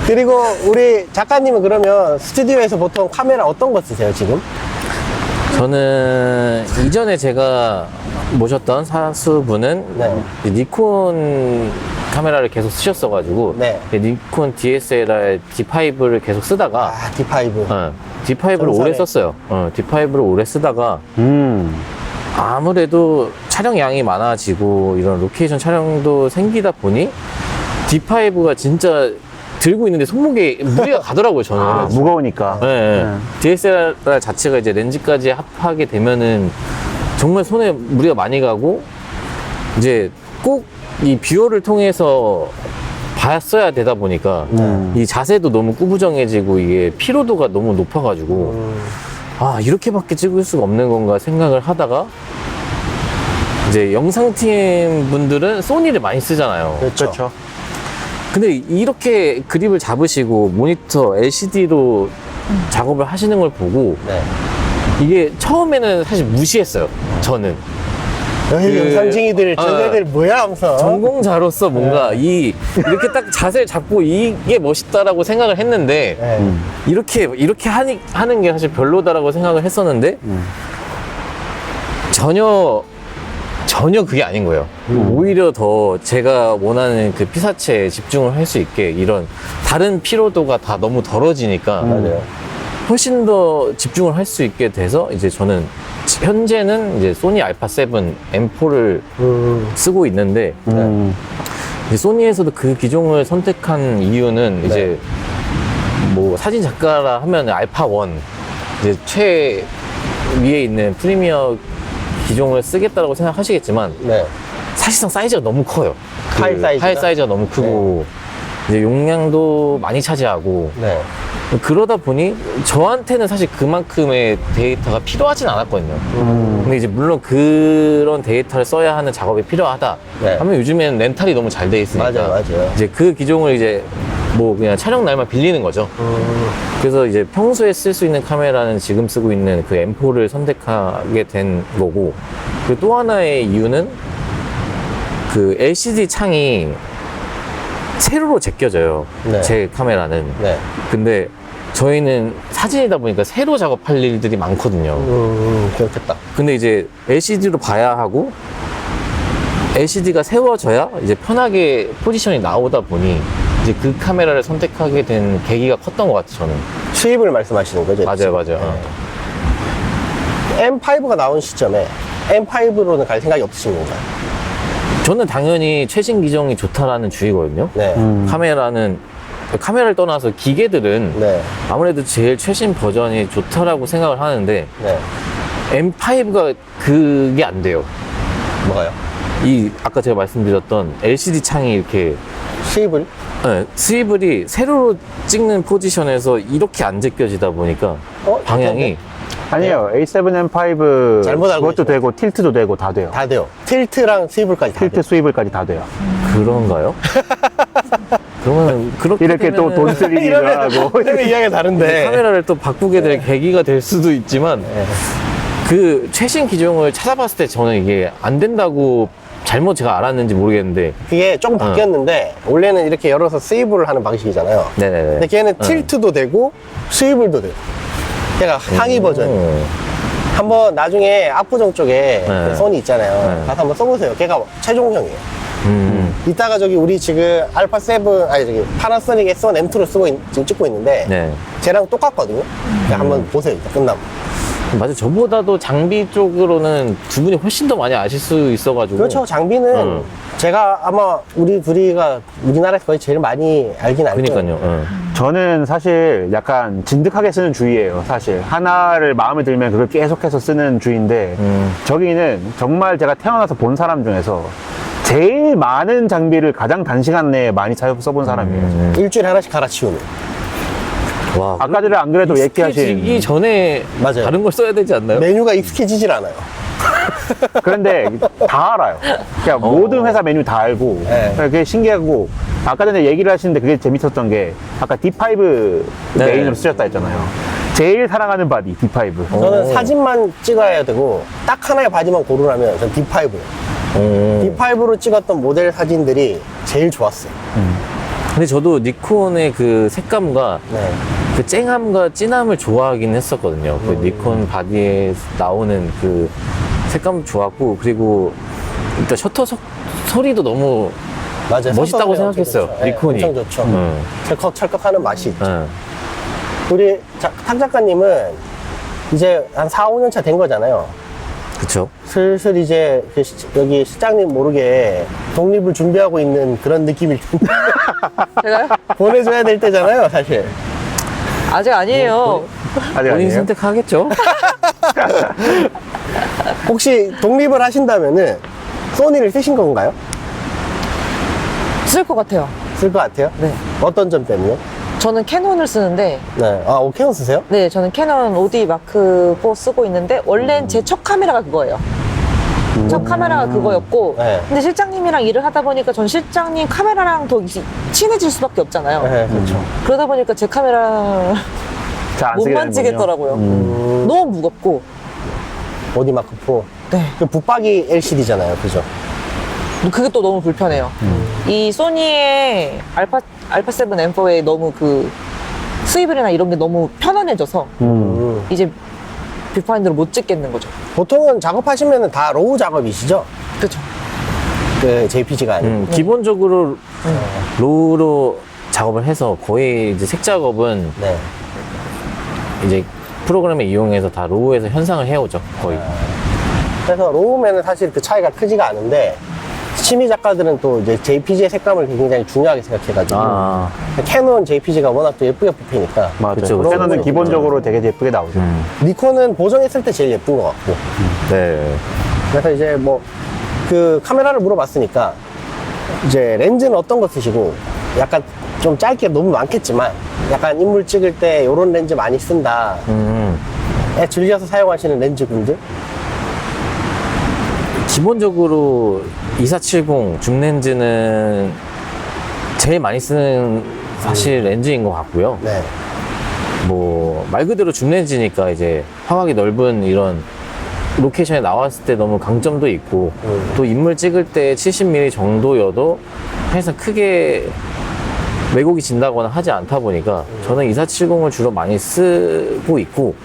그리고 우리 작가님은 그러면 스튜디오에서 보통 카메라 어떤 거 쓰세요, 지금? 저는 이전에 제가 모셨던 사수분은 네. 니콘 카메라를 계속 쓰셨어가지고 네. 니콘 DSLR D5를 계속 쓰다가 D5. D5를 전설의. 오래 썼어요. D5를 오래 쓰다가 음. 아무래도 촬영 양이 많아지고 이런 로케이션 촬영도 생기다 보니 D5가 진짜 들고 있는데 손목에 무리가 가더라고요, 저는. 아, 무거우니까. 네, 네. DSLR 자체가 이제 렌즈까지 합하게 되면은 정말 손에 무리가 많이 가고 이제 꼭 이 뷰어를 통해서 봤어야 되다 보니까 이 자세도 너무 꾸부정해지고 이게 피로도가 너무 높아가지고 아, 이렇게밖에 찍을 수가 없는 건가 생각을 하다가 이제 영상팀 분들은 소니를 많이 쓰잖아요. 그렇죠. 근데 이렇게 그립을 잡으시고 모니터 LCD로 작업을 하시는 걸 보고 네. 이게 처음에는 사실 무시했어요. 저는. 여기 영상쟁이들, 쟤네들 뭐야 하면서. 전공자로서 뭔가 이렇게 딱 자세를 잡고 이게 멋있다라고 생각을 했는데 네. 이렇게 하는 게 사실 별로다라고 생각을 했었는데 전혀 그게 아닌 거예요. 오히려 더 제가 원하는 그 피사체에 집중을 할 수 있게 이런 다른 피로도가 다 너무 덜어지니까 맞아요. 훨씬 더 집중을 할 수 있게 돼서 이제 저는 현재는 이제 소니 알파 7 M4를 쓰고 있는데 이제 소니에서도 그 기종을 선택한 이유는 이제 뭐 사진 작가라 하면 알파 1 이제 최 위에 있는 프리미어 기종을 쓰겠다라고 생각하시겠지만 네. 사실상 사이즈가 너무 커요. 파일 사이즈가? 파일 사이즈가 너무 크고 이제 용량도 많이 차지하고 네. 그러다 보니 저한테는 사실 그만큼의 데이터가 필요하진 않았거든요. 근데 이제 물론 그런 데이터를 써야 하는 작업이 필요하다 네. 하면 요즘에는 렌탈이 너무 잘 돼 있으니까 맞아요. 이제 그 기종을 이제 뭐 그냥 촬영 날만 빌리는 거죠. 그래서 이제 평소에 쓸 수 있는 카메라는 지금 쓰고 있는 그 M4를 선택하게 된 거고, 그리고 또 하나의 이유는 그 LCD 창이 세로로 제껴져요. 네. 제 카메라는. 네. 근데 저희는 사진이다 보니까 세로 작업할 일들이 많거든요. 그렇겠다. 근데 이제 LCD로 봐야 하고 LCD가 세워져야 이제 편하게 포지션이 나오다 보니 이제 그 카메라를 선택하게 된 계기가 컸던 것 같아요, 저는. 수입을 말씀하시는 거죠? 맞아요. M5가 나온 시점에 M5로는 갈 생각이 없으신 건가요? 저는 당연히 최신 기종이 좋다라는 주의거든요. 네. 카메라를 떠나서 기계들은 네. 아무래도 제일 최신 버전이 좋다라고 생각을 하는데 네. M5가 그게 안 돼요. 뭐가요? 아까 제가 말씀드렸던 LCD 창이 이렇게 수입을? 네, 스위블이 세로로 찍는 포지션에서 이렇게 안 제껴지다 보니까 방향이 아니에요. A7M5 잘못 알고 그것도 계시네. 되고 틸트도 되고 다 돼요. 다 돼요. 틸트랑 스위블까지 다 틸트 돼요. 스위블까지 다 돼요. 그런가요? 그러면 그렇게 이렇게 또 돈 쓸 일도 하고. 이러면 이야기가 다른데. 카메라를 또 바꾸게 될 계기가 될 수도 있지만 그 최신 기종을 찾아봤을 때 저는 이게 안 된다고 잘못 제가 알았는지 모르겠는데 그게 조금 바뀌었는데 원래는 이렇게 열어서 스위블을 하는 방식이잖아요. 네네네. 근데 걔는 틸트도 되고 스위블도 돼요. 걔가 하위 버전. 한번 나중에 압구정 쪽에 그 소니 있잖아요. 네. 가서 한번 써보세요. 걔가 최종형이에요. 이따가 저기 우리 지금 알파 7, 아니 저기 파나소닉 S1 M2를 지금 찍고 있는데 네. 쟤랑 똑같거든요. 그러니까 한번 보세요. 이따 끝나면. 맞아, 저보다도 장비 쪽으로는 두 분이 훨씬 더 많이 아실 수 있어가지고. 그렇죠. 장비는 제가 아마 우리 둘이가 우리나라에서 거의 제일 많이 알긴 알 거예요. 그러니까요. 저는 사실 약간 진득하게 쓰는 주의예요. 사실 하나를 마음에 들면 그걸 계속해서 쓰는 주의인데 저기는 정말 제가 태어나서 본 사람 중에서 제일 많은 장비를 가장 단시간 내에 많이 써본 사람이에요. 일주일에 하나씩 갈아치우는. 와, 아까 전에 안 그래도 얘기하신 익숙해지기 전에 맞아요. 다른 걸 써야 되지 않나요? 메뉴가 익숙해지질 않아요. 그런데 다 알아요. 그냥 모든 회사 메뉴 다 알고 네. 그게 신기하고 아까 전에 얘기를 하시는데 그게 재밌었던 게 아까 D5 네. 메인으로 쓰셨다 했잖아요. 제일 사랑하는 바디 D5. 저는 사진만 찍어야 되고 딱 하나의 바디만 고르라면 전 D5예요. D5로 찍었던 모델 사진들이 제일 좋았어요. 근데 저도 니콘의 그 색감과 네. 그 쨍함과 진함을 좋아하긴 했었거든요. 그 니콘 바디에 나오는 그 색감도 좋았고, 그리고 일단 셔터 소리도 너무 맞아요. 멋있다고 셔터 소리가 생각했어요. 엄청 좋죠. 네, 니콘이. 엄청 좋죠. 찰컥찰컥하는 맛이 있죠. 네. 우리 탁 작가님은 이제 한 4, 5년 차 된 거잖아요. 그쵸. 슬슬 이제 여기 실장님 모르게 독립을 준비하고 있는 그런 느낌일 텐데. 제가요? 보내줘야 될 때잖아요, 사실. 아직 아니에요. 아직 본인 아니에요? 선택하겠죠. 혹시 독립을 하신다면은 소니를 쓰신 건가요? 쓸 것 같아요. 쓸 것 같아요? 네. 어떤 점 때문에요? 저는 캐논을 쓰는데, 네. 아, 오케이 쓰세요? 네, 저는 캐논 OD 마크 4 쓰고 있는데, 원래는 제 첫 카메라가 그거예요. 첫 카메라가 그거였고, 네. 근데 실장님이랑 일을 하다 보니까 전 실장님 카메라랑 더 친해질 수밖에 없잖아요. 네, 그렇죠. 그러다 보니까 제 카메라 잘 안 못 쓰게 되는군요. 만지겠더라고요. 너무 무겁고, 오디 마크 4. 네. 그 붙박이 LCD잖아요, 그죠? 그게 또 너무 불편해요. 이 소니의 알파7 M4에 너무 그 스위블이나 이런 게 너무 편안해져서 이제 뷰파인더를 못 찍겠는 거죠. 보통은 작업하시면 다 로우 작업이시죠? 그렇죠. 그 JPG가 아니고. 기본적으로 로우로 작업을 해서 거의 이제 색 작업은 네. 이제 프로그램을 이용해서 다 로우에서 현상을 해오죠. 거의. 그래서 로우면은 사실 그 차이가 크지가 않은데, 취미 작가들은 또 이제 JPG의 색감을 굉장히 중요하게 생각해가지고, 아, 캐논 JPG가 워낙 또 예쁘게 뽑히니까. 맞아요. 그쵸, 그쵸. 캐논은 기본적으로 되게 예쁘게 나오죠. 니콘은 보정했을 때 제일 예쁜 것 같고. 네. 그래서 이제 뭐, 그 카메라를 물어봤으니까, 이제 렌즈는 어떤 거 쓰시고, 약간 좀 짧게 너무 많겠지만, 약간 인물 찍을 때 요런 렌즈 많이 쓴다. 즐겨서 사용하시는 렌즈군들? 기본적으로 2470 줌렌즈는 제일 많이 쓰는 사실 렌즈인 것 같고요. 네. 뭐, 말 그대로 줌렌즈니까 이제 화각이 넓은 이런 로케이션에 나왔을 때 너무 강점도 있고, 또 인물 찍을 때 70mm 정도여도 사실상 크게 왜곡이 진다거나 하지 않다 보니까 저는 2470을 주로 많이 쓰고 있고,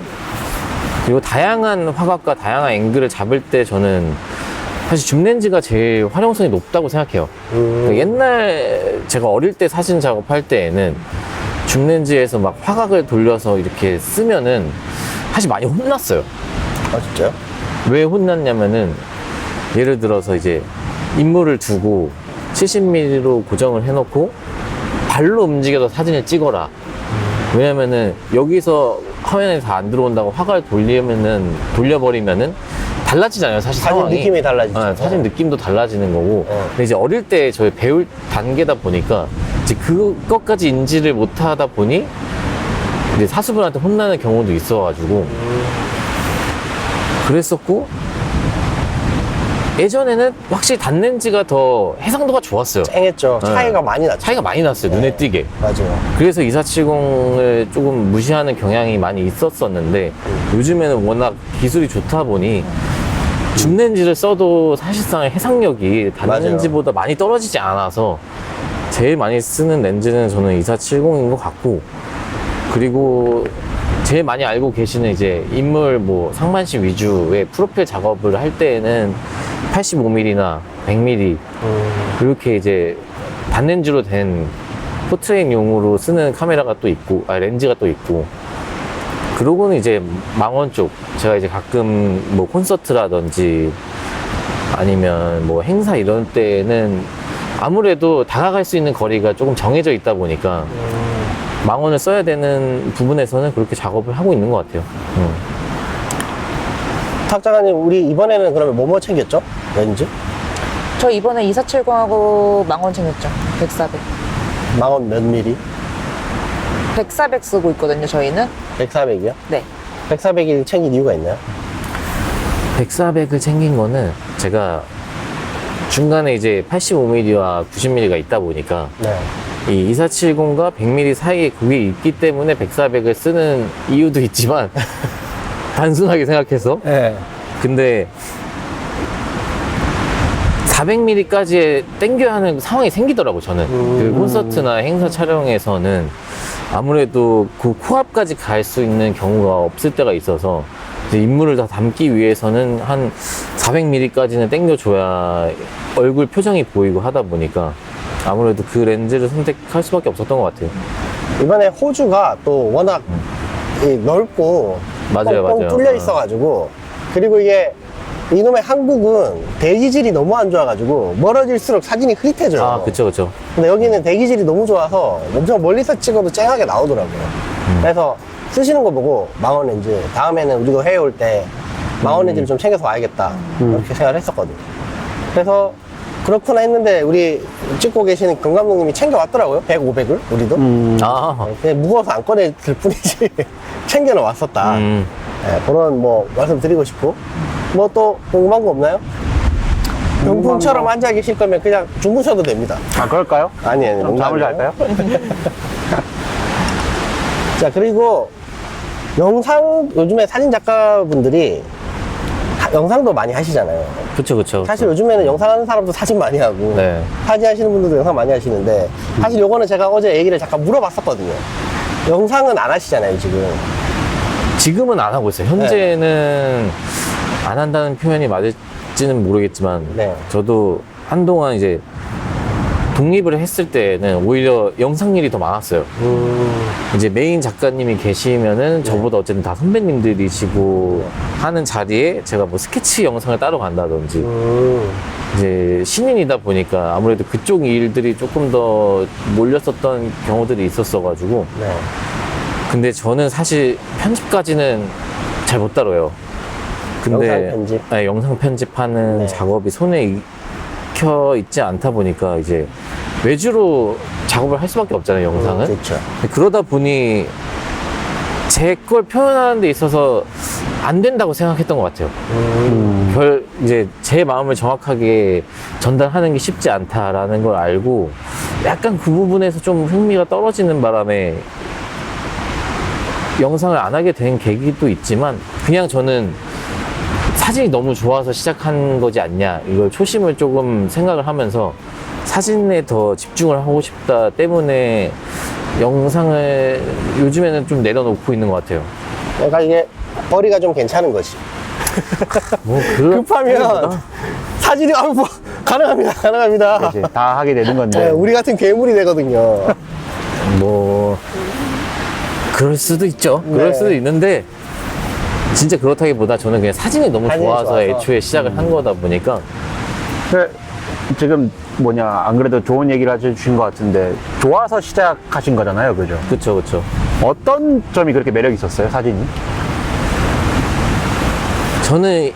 그리고 다양한 화각과 다양한 앵글을 잡을 때 저는 사실 줌렌즈가 제일 활용성이 높다고 생각해요. 그러니까 옛날 제가 어릴 때 사진 작업할 때에는 줌렌즈에서 막 화각을 돌려서 이렇게 쓰면은 사실 많이 혼났어요. 아, 진짜요? 왜 혼났냐면은 예를 들어서 이제 인물을 두고 70mm로 고정을 해놓고 발로 움직여서 사진을 찍어라. 왜냐면은 여기서 화면에 다 안 들어온다고 화각을 돌려버리면은 달라지잖아요, 사실 사진 상황이. 느낌이 달라지죠. 네, 사진 느낌도 달라지는 거고. 네. 근데 이제 어릴 때 저희 배울 단계다 보니까 이제 그것까지 인지를 못 하다 보니 이제 사수분한테 혼나는 경우도 있어가지고 그랬었고, 예전에는 확실히 단렌즈가 더 해상도가 좋았어요. 쨍했죠. 네. 차이가 많이 났죠. 차이가 많이 났어요, 눈에 띄게. 맞아요. 그래서 2470을 조금 무시하는 경향이 많이 있었었는데 요즘에는 워낙 기술이 좋다 보니 줌렌즈를 써도 사실상 해상력이 단렌즈보다 많이 떨어지지 않아서 제일 많이 쓰는 렌즈는 저는 2470인 것 같고, 그리고 제일 많이 알고 계시는 이제 인물 뭐 상반신 위주의 프로필 작업을 할 때에는 85mm나 100mm 그렇게 이제 단렌즈로 된 포트레이트용으로 쓰는 카메라가 또 있고, 렌즈가 또 있고, 그러고는 이제 망원 쪽 제가 이제 가끔 뭐 콘서트라든지 아니면 뭐 행사 이런 때는 아무래도 다가갈 수 있는 거리가 조금 정해져 있다 보니까 망원을 써야 되는 부분에서는 그렇게 작업을 하고 있는 것 같아요. 탁 작가님, 우리 이번에는 그러면 뭐뭐 챙겼죠? 렌즈? 저 이번에 2470하고 망원 챙겼죠. 100, 400. 망원 몇 미리? 100, 400 쓰고 있거든요, 저희는. 100, 400이요? 네. 100, 400을 챙긴 이유가 있나요? 100, 400을 챙긴 거는 제가 중간에 이제 85mm와 90mm가 있다 보니까 네. 이 2470과 100mm 사이에 그게 있기 때문에 100, 400을 쓰는 이유도 있지만 단순하게 생각해서. 네. 근데 400mm까지 땡겨야 하는 상황이 생기더라고, 저는. 그 콘서트나 행사 촬영에서는 아무래도 그 코앞까지 갈 수 있는 경우가 없을 때가 있어서 이제 인물을 다 담기 위해서는 한 400mm까지는 땡겨줘야 얼굴 표정이 보이고 하다 보니까 아무래도 그 렌즈를 선택할 수밖에 없었던 것 같아요. 이번에 호주가 또 워낙 이 넓고 맞아요, 뻥뻥 맞아요. 뚫려 있어가지고, 그리고 이게 이놈의 한국은 대기질이 너무 안 좋아가지고 멀어질수록 사진이 흐릿해져요. 아, 그쵸, 그쵸. 근데 여기는 대기질이 너무 좋아서 엄청 멀리서 찍어도 쨍하게 나오더라고요. 그래서 쓰시는 거 보고 망원 렌즈 다음에는 우리가 해외 올 때 망원 렌즈를 좀 챙겨서 와야겠다 이렇게 생각을 했었거든요. 그래서 그렇구나 했는데 우리 찍고 계시는 경 감독님이 챙겨왔더라고요. 100, 500을 우리도. 아, 그냥 무거워서 안 꺼낼 뿐이지 챙겨는 왔었다. 네, 그런 뭐 말씀 드리고 싶고 뭐 또 궁금한 거 없나요? 병풍처럼 앉아 계실 거면 그냥 주무셔도 됩니다. 아, 그럴까요? 아니 그럼 잠을 농담이에요. 잘까요? 자, 그리고 영상 요즘에 사진 작가분들이 영상도 많이 하시잖아요. 그쵸, 그쵸. 사실 요즘에는 영상 하는 사람도 사진 많이 하고 네. 사진 하시는 분들도 영상 많이 하시는데 사실 요거는 제가 어제 얘기를 잠깐 물어봤었거든요. 영상은 안 하시잖아요, 지금. 지금은 안 하고 있어요. 현재는 안 한다는 표현이 맞을지는 모르겠지만, 네. 저도 한동안 이제 독립을 했을 때는 오히려 영상 일이 더 많았어요. 이제 메인 작가님이 계시면은 저보다 어쨌든 다 선배님들이시고 하는 자리에 제가 뭐 스케치 영상을 따로 간다든지 이제 신인이다 보니까 아무래도 그쪽 일들이 조금 더 몰렸었던 경우들이 있었어가지고 네. 근데 저는 사실 편집까지는 잘 못 다뤄요. 근데 영상 편집? 네, 영상 편집하는 네. 작업이 손에 익혀 있지 않다 보니까 이제 외주로 작업을 할 수밖에 없잖아요, 영상은. 그렇죠. 그러다 보니 제 걸 표현하는 데 있어서 안 된다고 생각했던 것 같아요. 이제 제 마음을 정확하게 전달하는 게 쉽지 않다라는 걸 알고 약간 그 부분에서 좀 흥미가 떨어지는 바람에 영상을 안 하게 된 계기도 있지만 그냥 저는 사진이 너무 좋아서 시작한 거지 않냐 이걸 초심을 조금 생각을 하면서 사진에 더 집중을 하고 싶다 때문에 영상을 요즘에는 좀 내려놓고 있는 것 같아요. 그러니까 이게 거리가 좀 괜찮은 것이. 뭐 급하면 사진이 뭐 가능합니다. 이제 다 하게 되는 건데. 네, 우리 같은 괴물이 되거든요. 뭐 그럴 수도 있죠. 그럴 네. 수도 있는데 진짜 그렇다기보다 저는 그냥 사진이 너무 사진이 좋아서 좋아서. 애초에 시작을 한 거다 보니까 그, 지금 안 그래도 좋은 얘기를 해주신 것 같은데 좋아서 시작하신 거잖아요, 그죠? 그쵸 그쵸. 어떤 점이 그렇게 매력이 있었어요, 사진이? 저는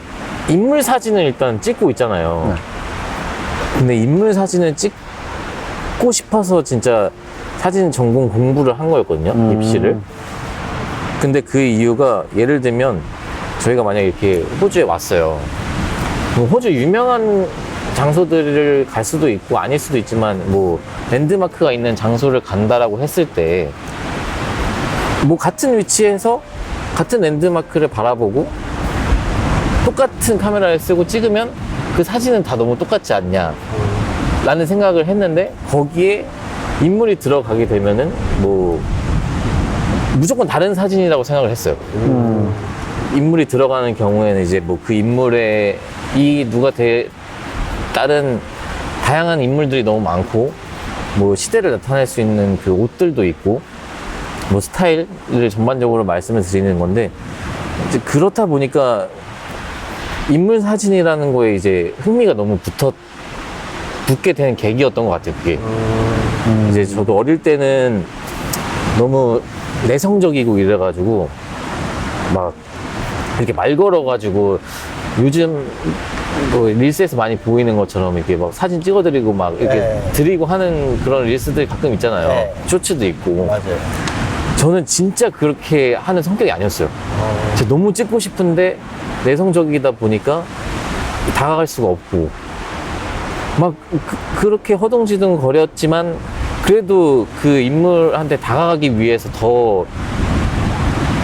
인물 사진을 일단 찍고 있잖아요. 근데 인물 사진을 찍고 싶어서 진짜 사진 전공 공부를 한 거였거든요, 입시를. 근데 그 이유가 예를 들면 저희가 만약에 이렇게 호주에 왔어요. 그럼 호주 유명한 장소들을 갈 수도 있고 아닐 수도 있지만 뭐 랜드마크가 있는 장소를 간다라고 했을 때 뭐 같은 위치에서 같은 랜드마크를 바라보고 똑같은 카메라를 쓰고 찍으면 그 사진은 다 너무 똑같지 않냐 라는 생각을 했는데 거기에 인물이 들어가게 되면은 뭐 무조건 다른 사진이라고 생각을 했어요. 인물이 들어가는 경우에는 이제 뭐 그 인물의 다른 다양한 인물들이 너무 많고 뭐 시대를 나타낼 수 있는 그 옷들도 있고 뭐 스타일을 전반적으로 말씀을 드리는 건데 이제 그렇다 보니까 인물 사진이라는 거에 이제 흥미가 너무 붙게 된 계기였던 것 같아요, 그게. 이제 저도 어릴 때는 너무 내성적이고 이래가지고 막 이렇게 말 걸어가지고 요즘 뭐 릴스에서 많이 보이는 것처럼 이렇게 막 사진 찍어드리고 막 이렇게 네. 드리고 하는 그런 릴스들이 가끔 있잖아요. 네. 쇼츠도 있고. 맞아요. 저는 진짜 그렇게 하는 성격이 아니었어요. 제가 너무 찍고 싶은데 내성적이다 보니까 다가갈 수가 없고 막 그렇게 허둥지둥 거렸지만 그래도 그 인물한테 다가가기 위해서 더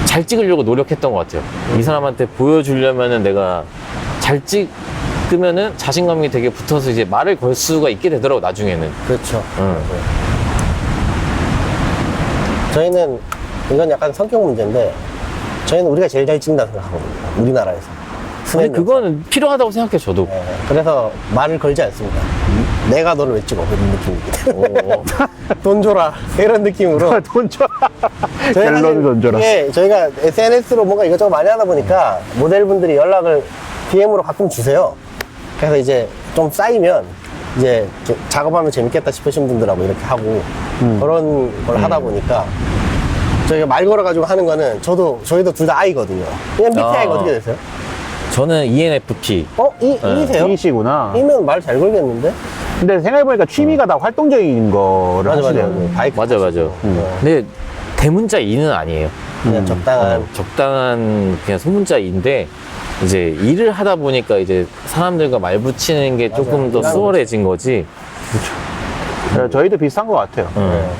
잘 찍으려고 노력했던 것 같아요. 이 사람한테 보여주려면은 내가 잘 찍으면은 자신감이 되게 붙어서 이제 말을 걸 수가 있게 되더라고, 나중에는. 그렇죠. 응. 저희는 이건 약간 성격 문제인데 저희는 우리가 제일 잘 찍는다고 생각하거든요. 우리나라에서. 근데 그거는 필요하다고 생각해요, 저도. 네, 그래서 말을 걸지 않습니다. 내가 너를 왜 찍어? 그런 느낌입니다. 돈 줘라. 이런 느낌으로. 돈 줘. 저희가 갤러리 사실 돈 줘라. 이게 저희가 SNS로 뭔가 이것저것 많이 하다 보니까 모델분들이 연락을 DM으로 가끔 주세요. 그래서 이제 좀 쌓이면 이제 이렇게 작업하면 재밌겠다 싶으신 분들하고 이렇게 하고 그런 걸 하다 보니까 저희가 말 걸어가지고 하는 거는 저희도 둘 다 I거든요. MBTI가 어떻게 되세요? 저는 ENFP. E세요? E시구나. E면 말 잘 걸겠는데? 근데 생각해보니까 취미가 다 활동적인 거를 맞아. 하시네요. 바이크 맞아. 근데 대문자 E는 아니에요. 그냥 적당한. 적당한 그냥 소문자 E인데 이제 일을 하다 보니까 이제 사람들과 말 붙이는 게 조금 더 일하는 수월해진 거지. 저희도 비슷한 것 같아요.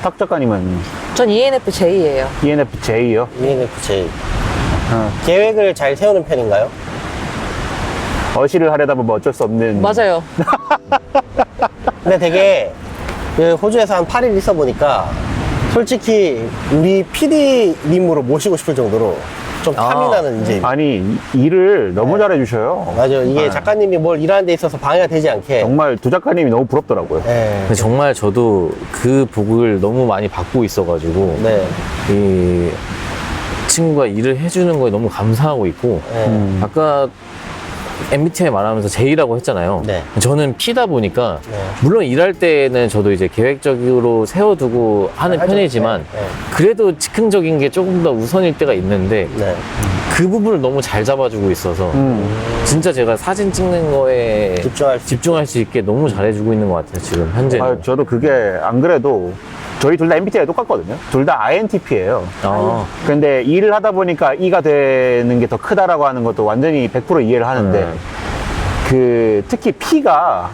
탁 작가님은 전 ENFJ예요. ENFJ요. ENFJ. 계획을 잘 세우는 편인가요? 어시를 하려다 보면 어쩔 수 없는. 맞아요. 근데 되게 그 호주에서 한 8일 있어 보니까 솔직히 우리 PD님으로 모시고 싶을 정도로 좀 탐이 나는 이제 아니, 일을 너무 잘해주셔요. 맞아요. 이게 네. 작가님이 뭘 일하는 데 있어서 방해가 되지 않게. 정말 두 작가님이 너무 부럽더라고요. 네. 근데 정말 저도 그 복을 너무 많이 받고 있어가지고 네. 이 친구가 일을 해주는 거에 너무 감사하고 있고 네. 아까 MBTI 말하면서 J라고 했잖아요. 네. 저는 P다 보니까 네. 물론 일할 때는 저도 이제 계획적으로 세워두고 하는 하죠. 편이지만 네, 네. 그래도 즉흥적인 게 조금 더 우선일 때가 있는데 네. 그 부분을 너무 잘 잡아주고 있어서 진짜 제가 사진 찍는 거에 집중할 수 있게 너무 잘해주고 있는 것 같아요. 지금 현재는. 아, 저도 그게 안 그래도 저희 둘 다 MBTI가 똑같거든요. 둘 다 INTP예요. 아, 근데 일을 하다 보니까 E가 되는 게 더 크다라고 하는 것도 완전히 100% 이해를 하는데 그 특히 P가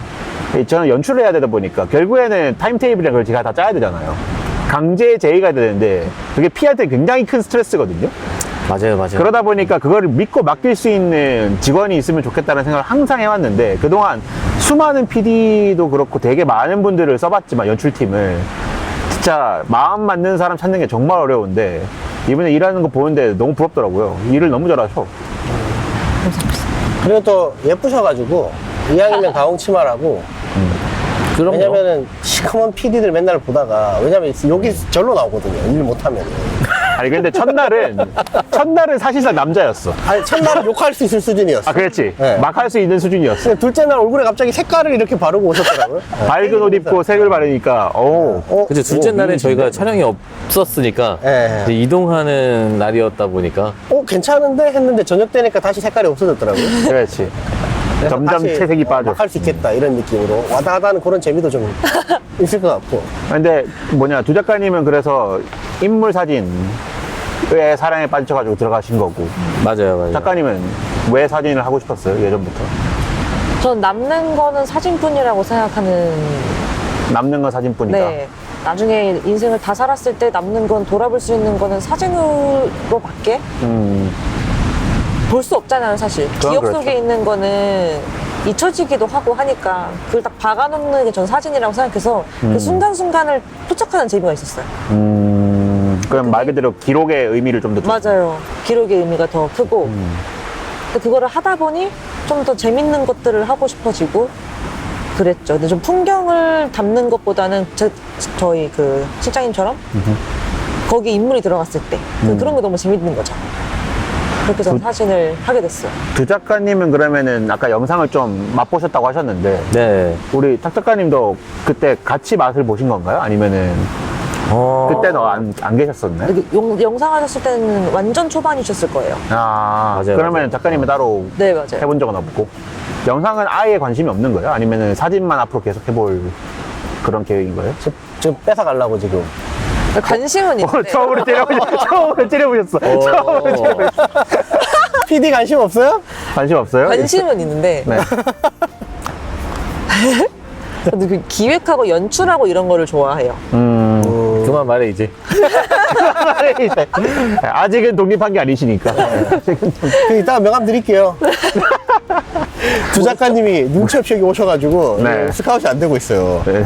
저는 연출을 해야 되다 보니까 결국에는 타임테이블이랑 그걸 제가 다 짜야 되잖아요. 강제 제의가 되는데 그게 P한테 굉장히 큰 스트레스거든요. 맞아요. 그러다 보니까 그거를 믿고 맡길 수 있는 직원이 있으면 좋겠다는 생각을 항상 해왔는데 그동안 수많은 PD도 그렇고 되게 많은 분들을 써봤지만 연출팀을 진짜 마음 맞는 사람 찾는 게 정말 어려운데 이번에 일하는 거 보는데 너무 부럽더라고요. 일을 너무 잘하셔. 그리고 또 예쁘셔가지고 이왕이면 가홍 치마라고. 그럼요. 왜냐면은 시커먼 PD들 맨날 보다가 왜냐면 여기 절로 나오거든요. 일 못하면. 아니 근데 첫날은 사실상 남자였어. 아니 첫날은 욕할 수 있을 수준이었어. 아 그렇지. 네. 막 할 수 있는 수준이었어. 근데 둘째 날 얼굴에 갑자기 색깔을 이렇게 바르고 오셨더라고요. 밝은 옷 입고 색을 바르니까 그죠. 둘째 오, 날에 저희가 미인이시네. 촬영이 없었으니까 네. 이제 이동하는 날이었다 보니까 괜찮은데 했는데 저녁 되니까 다시 색깔이 없어졌더라고요. 그렇지. 그래서 점점 다시 채색이 빠져. 할 수 있겠다 이런 느낌으로 왔다 갔다 하는 그런 재미도 좀 있을 것 같고. 근데 두 작가님은 그래서 인물 사진에 사랑에 빠져가지고 들어가신 거고 맞아요. 작가님은 왜 사진을 하고 싶었어요 예전부터? 전 남는 거는 사진뿐이라고 생각하는. 남는 건 사진뿐이다. 네. 나중에 인생을 다 살았을 때 남는 건 돌아볼 수 있는 거는 사진으로밖에 볼 수 없잖아요, 사실. 그건 기억 그렇죠. 속에 있는 거는 잊혀지기도 하고 하니까 그걸 딱 박아놓는 게 전 사진이라고 생각해서 그 순간순간을 포착하는 재미가 있었어요. 그럼 말 그대로 기록의 의미를 좀 더 맞아요. 기록의 의미가 더 크고. 근데 그거를 하다 보니 좀 더 재밌는 것들을 하고 싶어지고 그랬죠. 근데 좀 풍경을 담는 것보다는 저희 그 실장님처럼 거기 인물이 들어갔을 때 그런 게 너무 재밌는 거죠. 그렇게 해서 사진을 하게 됐어요. 두 작가님은 그러면은 아까 영상을 좀 맛보셨다고 하셨는데 네. 우리 탁 작가님도 그때 같이 맛을 보신 건가요? 아니면은 그때는 안 계셨었나요? 근데 영상 하셨을 때는 완전 초반이셨을 거예요. 아 맞아요, 그러면 맞아요. 작가님이 따로 네, 맞아요. 해본 적은 없고 영상은 아예 관심이 없는 거예요? 아니면은 사진만 앞으로 계속 해볼 그런 계획인 거예요? 지금 뺏어가려고 지금. 관심은 있는데. 처음으로 찌려보셨어. 처음으로 찌려보셨어. PD 관심 없어요? 관심 없어요? 관심은 있는데. 네. 근데 그 기획하고 연출하고 이런 거를 좋아해요. 그만 말해 이제. 아직은 독립한 게 아니시니까. 그 이따가 명함 드릴게요. 두 작가님이 눈치 없이 여기 오셔가지고 네. 스카웃이 안 되고 있어요. 네.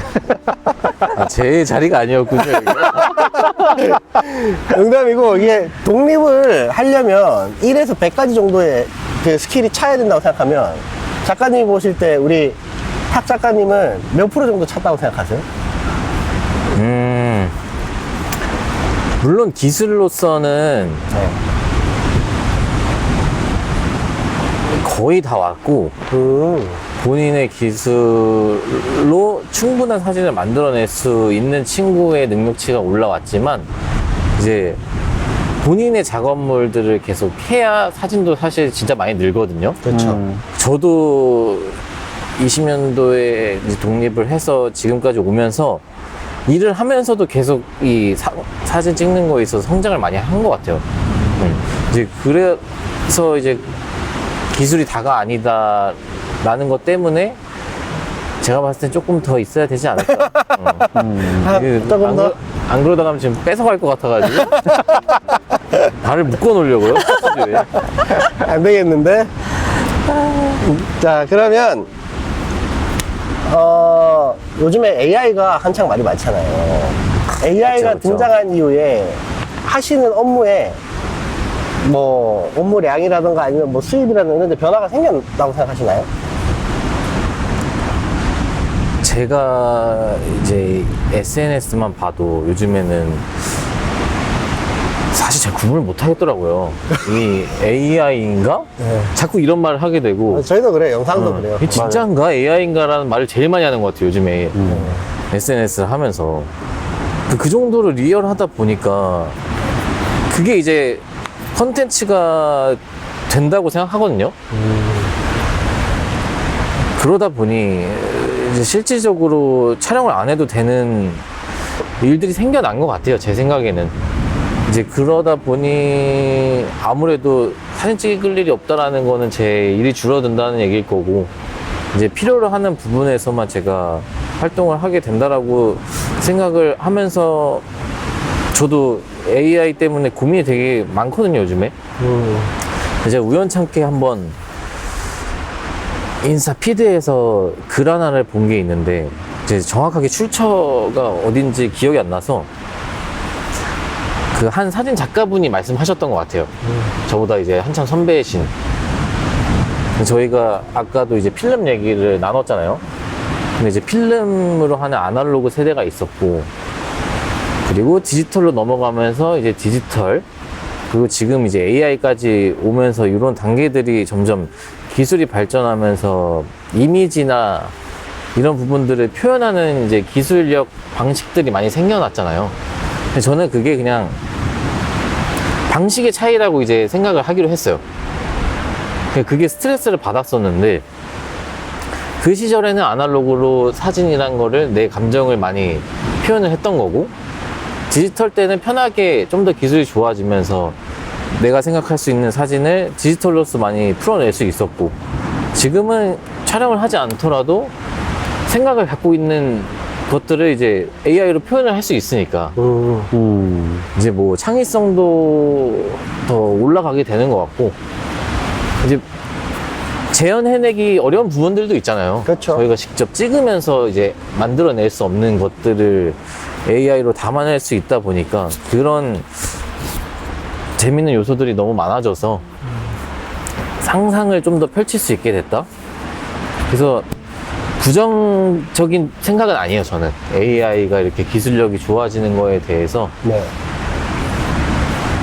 제 자리가 아니었군요. 이거. 농담이고 이게 독립을 하려면 1에서 100가지 정도의 그 스킬이 차야 된다고 생각하면 작가님이 보실 때 우리 탁 작가님은 몇 프로 정도 찼다고 생각하세요? 물론 기술로서는 네. 거의 다 왔고, 본인의 기술로 충분한 사진을 만들어낼 수 있는 친구의 능력치가 올라왔지만, 이제 본인의 작업물들을 계속 해야 사진도 사실 진짜 많이 늘거든요. 그렇죠. 저도 20년도에 이제 독립을 해서 지금까지 오면서 일을 하면서도 계속 이 사진 찍는 거에 있어서 성장을 많이 한 것 같아요. 이제 그래서 이제 기술이 다가 아니다라는 것 때문에 제가 봤을 땐 조금 더 있어야 되지 않을까. 조금 더? 안 그러다가 지금 뺏어갈 것 같아가지고 발을 묶어 놓으려고요. 스튜디오에. 안 되겠는데? 자, 그러면, 요즘에 AI가 한창 말이 많잖아요. AI가 그쵸, 그쵸. 등장한 이후에 하시는 업무에 뭐, 업무량이라든가 아니면 뭐 수입이라든가 이런 데 변화가 생겼다고 생각하시나요? 제가 이제 SNS만 봐도 요즘에는 사실 잘 구분을 못 하겠더라고요. 이 AI인가? 네. 자꾸 이런 말을 하게 되고. 저희도 그래요. 영상도 그래요. 이게 진짜인가? AI인가라는 말을 제일 많이 하는 것 같아요. 요즘에 SNS를 하면서. 그 정도로 리얼하다 보니까 그게 이제 컨텐츠가 된다고 생각하거든요. 그러다 보니 이제 실질적으로 촬영을 안 해도 되는 일들이 생겨난 것 같아요. 제 생각에는. 이제 그러다 보니 아무래도 사진 찍을 일이 없다라는 거는 제 일이 줄어든다는 얘기일 거고, 이제 필요로 하는 부분에서만 제가 활동을 하게 된다라고 생각을 하면서 저도 AI 때문에 고민이 되게 많거든요, 요즘에. 제가 우연찮게 한번 인스타 피드에서 글 하나를 본 게 있는데, 이제 정확하게 출처가 어딘지 기억이 안 나서 그 한 사진 작가분이 말씀하셨던 것 같아요. 저보다 이제 한참 선배이신. 저희가 아까도 이제 필름 얘기를 나눴잖아요. 근데 이제 필름으로 하는 아날로그 세대가 있었고, 그리고 디지털로 넘어가면서 이제 디지털, 그리고 지금 이제 AI까지 오면서 이런 단계들이 점점 기술이 발전하면서 이미지나 이런 부분들을 표현하는 이제 기술력 방식들이 많이 생겨났잖아요. 근데 저는 그게 그냥 방식의 차이라고 이제 생각을 하기로 했어요. 그게 스트레스를 받았었는데, 그 시절에는 아날로그로 사진이란 거를 내 감정을 많이 표현을 했던 거고, 디지털 때는 편하게 좀 더 기술이 좋아지면서 내가 생각할 수 있는 사진을 디지털로서 많이 풀어낼 수 있었고, 지금은 촬영을 하지 않더라도 생각을 갖고 있는 것들을 이제 AI로 표현을 할 수 있으니까 이제 뭐 창의성도 더 올라가게 되는 것 같고, 이제 재현해내기 어려운 부분들도 있잖아요. 그렇죠. 저희가 직접 찍으면서 이제 만들어낼 수 없는 것들을 AI로 담아낼 수 있다 보니까 그런 재밌는 요소들이 너무 많아져서 상상을 좀 더 펼칠 수 있게 됐다. 그래서 부정적인 생각은 아니에요, 저는. AI가 이렇게 기술력이 좋아지는 거에 대해서 네.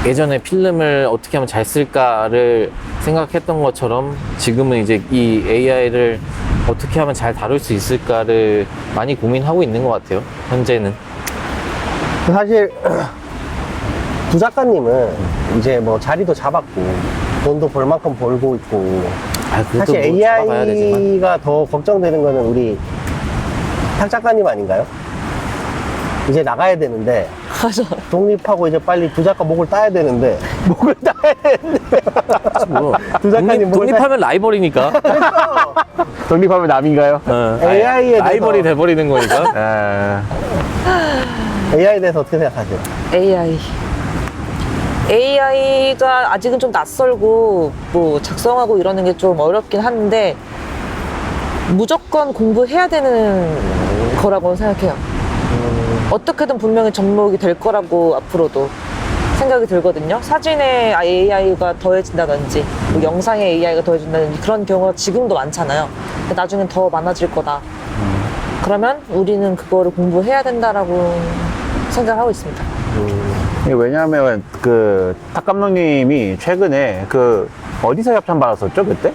예전에 필름을 어떻게 하면 잘 쓸까를 생각했던 것처럼 지금은 이제 이 AI를 어떻게 하면 잘 다룰 수 있을까를 많이 고민하고 있는 것 같아요, 현재는. 사실 부 작가님은 이제 뭐 자리도 잡았고 돈도 벌 만큼 벌고 있고, 그것도 사실 뭐 잡아가야 되지만. AI가 더 걱정되는 거는 우리 탁 작가님 아닌가요? 이제 나가야 되는데, 맞아. 독립하고 이제 빨리 부 작가 목을 따야 되는데, 목을 따야 되는데. 뭐, 두 작가님 목을 독립하면 라이벌이니까. 독립하면 남인가요? AI에 대해서- 라이벌이 돼버리는 거니까. 아, AI에 대해서 어떻게 생각하세요? AI가 아직은 좀 낯설고 뭐 작성하고 이러는 게 좀 어렵긴 한데 무조건 공부해야 되는 거라고 생각해요. 어떻게든 분명히 접목이 될 거라고 앞으로도 생각이 들거든요. 사진에 AI가 더해진다든지 뭐 영상에 AI가 더해진다든지 그런 경우가 지금도 많잖아요. 근데 나중엔 더 많아질 거다. 그러면 우리는 그거를 공부해야 된다라고 생각하고 있습니다. 이게 왜냐하면 탁 감독님이 최근에 어디서 협찬 받았었죠 그때?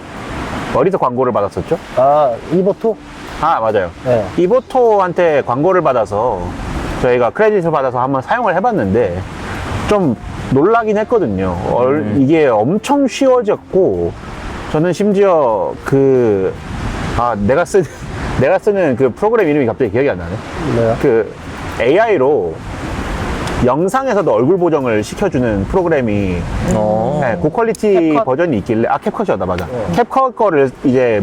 어디서 광고를 받았었죠? 아, 이보토? 아, 맞아요. 네. 이보토한테 광고를 받아서 저희가 크레딧을 받아서 한번 사용을 해봤는데 좀 놀라긴 했거든요. 이게 엄청 쉬워졌고, 저는 심지어 내가 쓰는 그 프로그램 이름이 갑자기 기억이 안 나네. 뭐야? 그 AI로 영상에서도 얼굴 보정을 시켜주는 프로그램이 네, 고퀄리티 캡컷? 버전이 있길래, 캡컷이었다, 맞아. 캡컷 거를 이제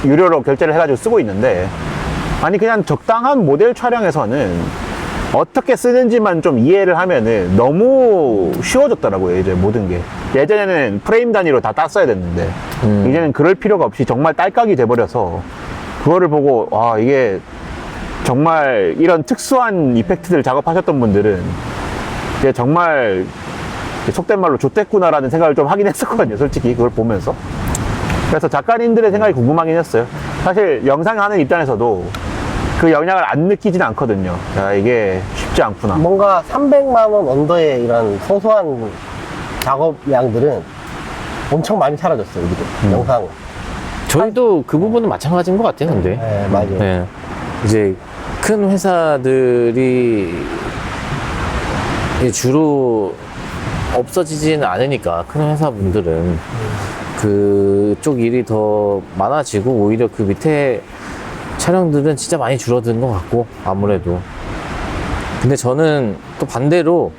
유료로 결제를 해가지고 쓰고 있는데, 아니, 그냥 적당한 모델 촬영에서는 어떻게 쓰는지만 좀 이해를 하면은 너무 쉬워졌더라고요, 이제 모든 게. 예전에는 프레임 단위로 다 땄어야 됐는데, 이제는 그럴 필요가 없이 정말 딸깍이 돼버려서, 그거를 보고, 와, 이게 정말 이런 특수한 이펙트들 작업하셨던 분들은 이게 정말 속된 말로 좋댔구나라는 생각을 좀 하긴 했었거든요, 솔직히 그걸 보면서. 그래서 작가님들의 생각이 궁금하긴 했어요. 사실 영상 하는 입장에서도 그 영향을 안 느끼진 않거든요. 야, 이게 쉽지 않구나. 뭔가 300만 원 언더의 이런 소소한 작업량들은 엄청 많이 사라졌어요, 여기도. 영상. 저희도 그 부분은 마찬가지인 것 같아요, 근데. 네, 맞아요. 네. 이제 큰 회사들이 주로 없어지지는 않으니까, 큰 회사분들은 그쪽 일이 더 많아지고, 오히려 그 밑에 촬영들은 진짜 많이 줄어드는 것 같고, 아무래도. 근데 저는 또 반대로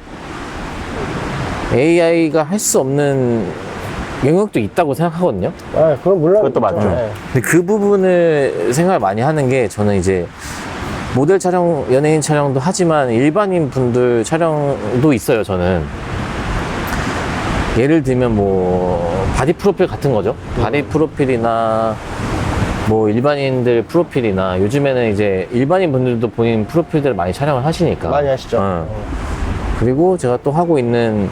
AI가 할 수 없는 영역도 있다고 생각하거든요. 아, 그건 물론. 그것도 맞죠. 네. 근데 그 부분을 생각을 많이 하는 게, 저는 이제 모델 촬영, 연예인 촬영도 하지만 일반인 분들 촬영도 있어요, 저는. 예를 들면 뭐 바디 프로필 같은 거죠. 바디 프로필이나 뭐 일반인들 프로필이나, 요즘에는 이제 일반인 분들도 본인 프로필들을 많이 촬영을 하시니까 많이 하시죠. 그리고 제가 또 하고 있는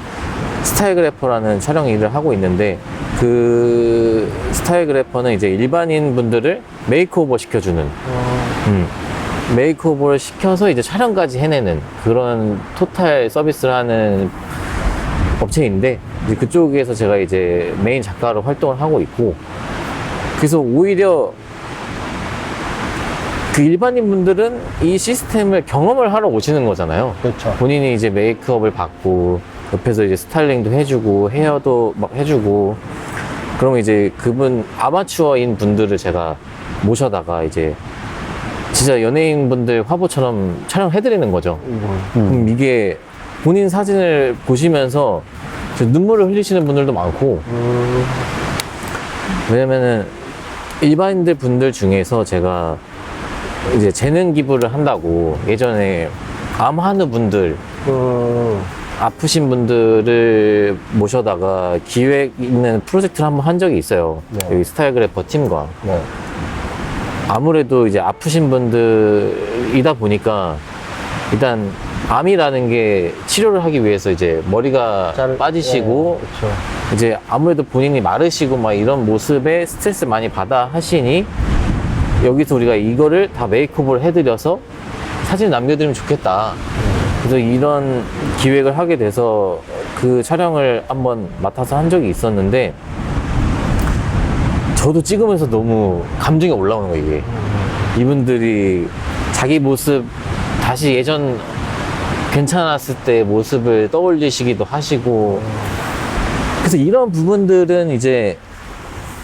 스타일그래퍼라는 촬영 일을 하고 있는데, 그 스타일그래퍼는 이제 일반인 분들을 메이크오버 시켜주는, 메이크오버를 시켜서 이제 촬영까지 해내는 그런 토탈 서비스를 하는 업체인데, 이제 그쪽에서 제가 이제 메인 작가로 활동을 하고 있고, 그래서 오히려 그 일반인 분들은 이 시스템을 경험을 하러 오시는 거잖아요. 그렇죠. 본인이 이제 메이크업을 받고, 옆에서 이제 스타일링도 해주고, 헤어도 막 해주고, 그러면 이제 그분 아마추어인 분들을 제가 모셔다가 이제 진짜 연예인분들 화보처럼 촬영해드리는 거죠. 그럼 이게 본인 사진을 보시면서 눈물을 흘리시는 분들도 많고, 왜냐면은 일반인들 분들 중에서 제가 이제 재능 기부를 한다고 예전에 암 환우 분들, 아프신 분들을 모셔다가 기획 있는 프로젝트를 한번 한 적이 있어요. 네. 여기 스타일그래퍼 팀과. 네. 아무래도 이제 아프신 분들이다 보니까, 일단 암이라는 게 치료를 하기 위해서 이제 머리가 빠지시고, 그렇죠. 이제 아무래도 본인이 마르시고 막 이런 모습에 스트레스 많이 받아 하시니, 여기서 우리가 이거를 다 메이크업을 해드려서 사진 남겨드리면 좋겠다. 그래서 이런 기획을 하게 돼서 그 촬영을 한번 맡아서 한 적이 있었는데, 저도 찍으면서 너무 감정이 올라오는 거예요, 이게. 이분들이 자기 모습 다시 예전 괜찮았을 때 모습을 떠올리시기도 하시고, 그래서 이런 부분들은 이제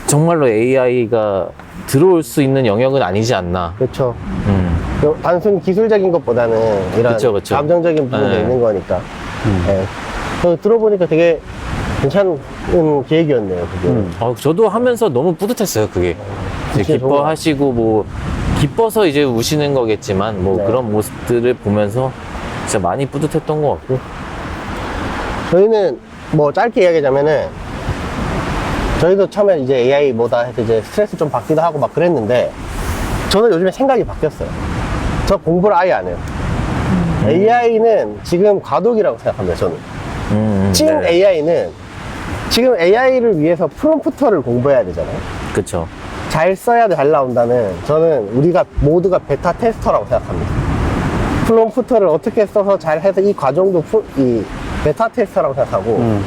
정말로 AI가 들어올 수 있는 영역은 아니지 않나. 그렇죠. 단순 기술적인 것보다는 이런 그쵸, 그쵸. 감정적인 부분도 네. 있는 거니까. 네. 저 들어보니까 되게 괜찮은 기획이었네요, 그게. 저도 하면서 너무 뿌듯했어요, 그게. 이제 진짜 좋은 기뻐하시고, 뭐, 기뻐서 이제 우시는 거겠지만, 뭐, 네. 그런 모습들을 보면서 진짜 많이 뿌듯했던 것 같고. 저희는 뭐 짧게 이야기하자면은, 저희도 처음에 이제 AI 뭐다 해서 이제 스트레스 좀 받기도 하고 막 그랬는데, 저는 요즘에 생각이 바뀌었어요. 저 공부를 아예 안 해요. AI는 지금 과도기라고 생각합니다, 저는. 찐 네. AI는 지금 AI를 위해서 프롬프터를 공부해야 되잖아요. 그쵸. 잘 써야 잘 나온다는, 저는 우리가 모두가 베타 테스터라고 생각합니다. 프롬프터를 어떻게 써서 잘 해서 이 과정도 이 베타 테스터라고 생각하고,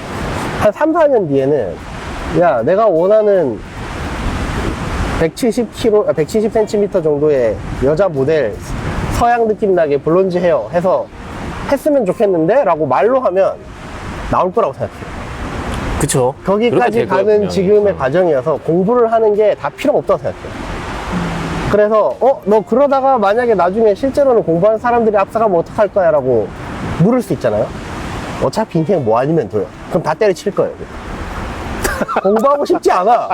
한 3, 4년 뒤에는 야, 내가 원하는 170cm 정도의 여자 모델 서양 느낌 나게 블론지 헤어 해서 했으면 좋겠는데 라고 말로 하면 나올 거라고 생각해요. 그쵸. 그렇게 거기까지 될 거예요, 가는 분명히. 지금의 과정이어서 공부를 하는 게 다 필요가 없다고 생각해요. 그래서 너 그러다가 만약에 나중에 실제로는 공부하는 사람들이 앞서가면 어떡할 거야 라고 물을 수 있잖아요. 어차피 인생 뭐 아니면 돼요. 그럼 다 때려칠 거예요. 공부하고 싶지 않아.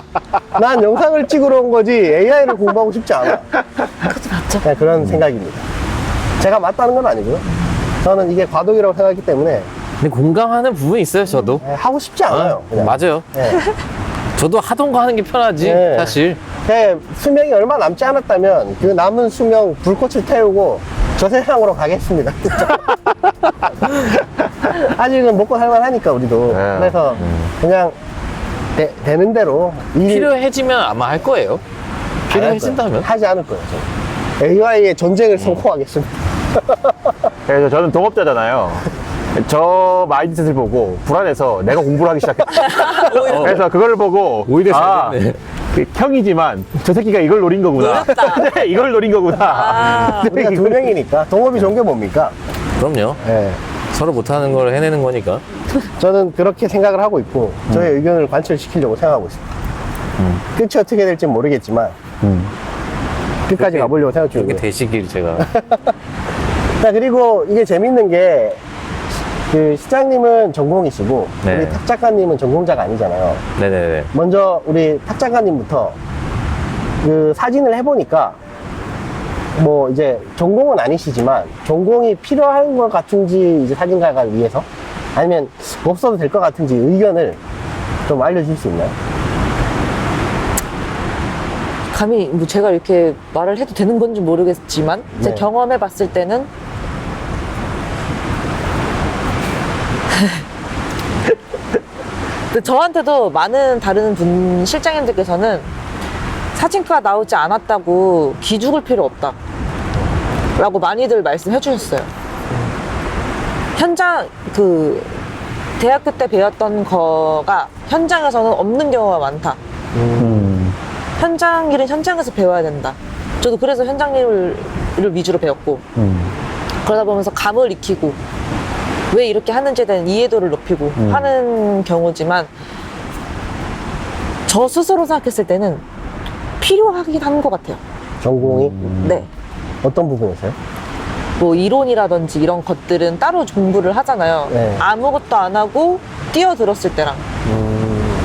난 영상을 찍으러 온 거지 AI를 공부하고 싶지 않아. 그것도 맞죠. 그냥 그런 생각입니다. 제가 맞다는 건 아니고요. 저는 이게 과도기라고 생각하기 때문에 근데 공감하는 부분이 있어요, 저도. 하고 싶지 않아요. 그냥. 맞아요. 네. 저도 하던 거 하는 게 편하지, 네. 사실. 수명이 얼마 남지 않았다면 그 남은 수명 불꽃을 태우고 저 세상으로 가겠습니다. 아직은 먹고 살만하니까 우리도. 네. 그래서 그냥 되는 대로 필요해지면 아마 할 거예요. 필요해진다면. 하지 않을 거예요. 저는. AI의 전쟁을 선포하겠습니다. 그래서 저는 동업자잖아요. 저 마인드셋을 보고 불안해서 내가 공부를 하기 시작했어요. 그래서 그걸 보고 오히려 잘 됐네. 그 형이지만 저 새끼가 이걸 노린 거구나. 네, 이걸 노린 거구나. 우리가 두 명이니까 동업이 좋은 게 뭡니까? 그럼요. 네. 서로 못하는 걸 해내는 거니까. 저는 그렇게 생각을 하고 있고 저의 의견을 관철시키려고 생각하고 있습니다. 끝이 어떻게 될지 모르겠지만 끝까지 가보려고 생각 그렇게 중이고요. 되시길 제가. 자, 그리고 이게 재밌는 게 그 시장님은 전공이시고 네. 우리 탁 작가님은 전공자가 아니잖아요. 네네네. 먼저 우리 탁 작가님부터 그 사진을 해보니까 뭐 이제 전공은 아니시지만 전공이 필요한 것 같은지 이제 사진가를 위해서 아니면 없어도 될 것 같은지 의견을 좀 알려줄 수 있나요? 감히 뭐 제가 이렇게 말을 해도 되는 건지 모르겠지만 제 네. 경험해 봤을 때는 근데 저한테도 많은 다른 분 실장님들께서는 사진과 나오지 않았다고 기죽을 필요 없다 라고 많이들 말씀해 주셨어요. 현장 대학교 때 배웠던 거가 현장에서는 없는 경우가 많다. 현장 일은 현장에서 배워야 된다. 저도 그래서 현장 일을 위주로 배웠고 그러다 보면서 감을 익히고 왜 이렇게 하는지에 대한 이해도를 높이고 하는 경우지만 저 스스로 생각했을 때는 필요하긴 한 것 같아요. 전공이 네. 어떤 부분에서요? 뭐 이론이라든지 이런 것들은 따로 공부를 하잖아요. 네. 아무것도 안 하고 뛰어들었을 때랑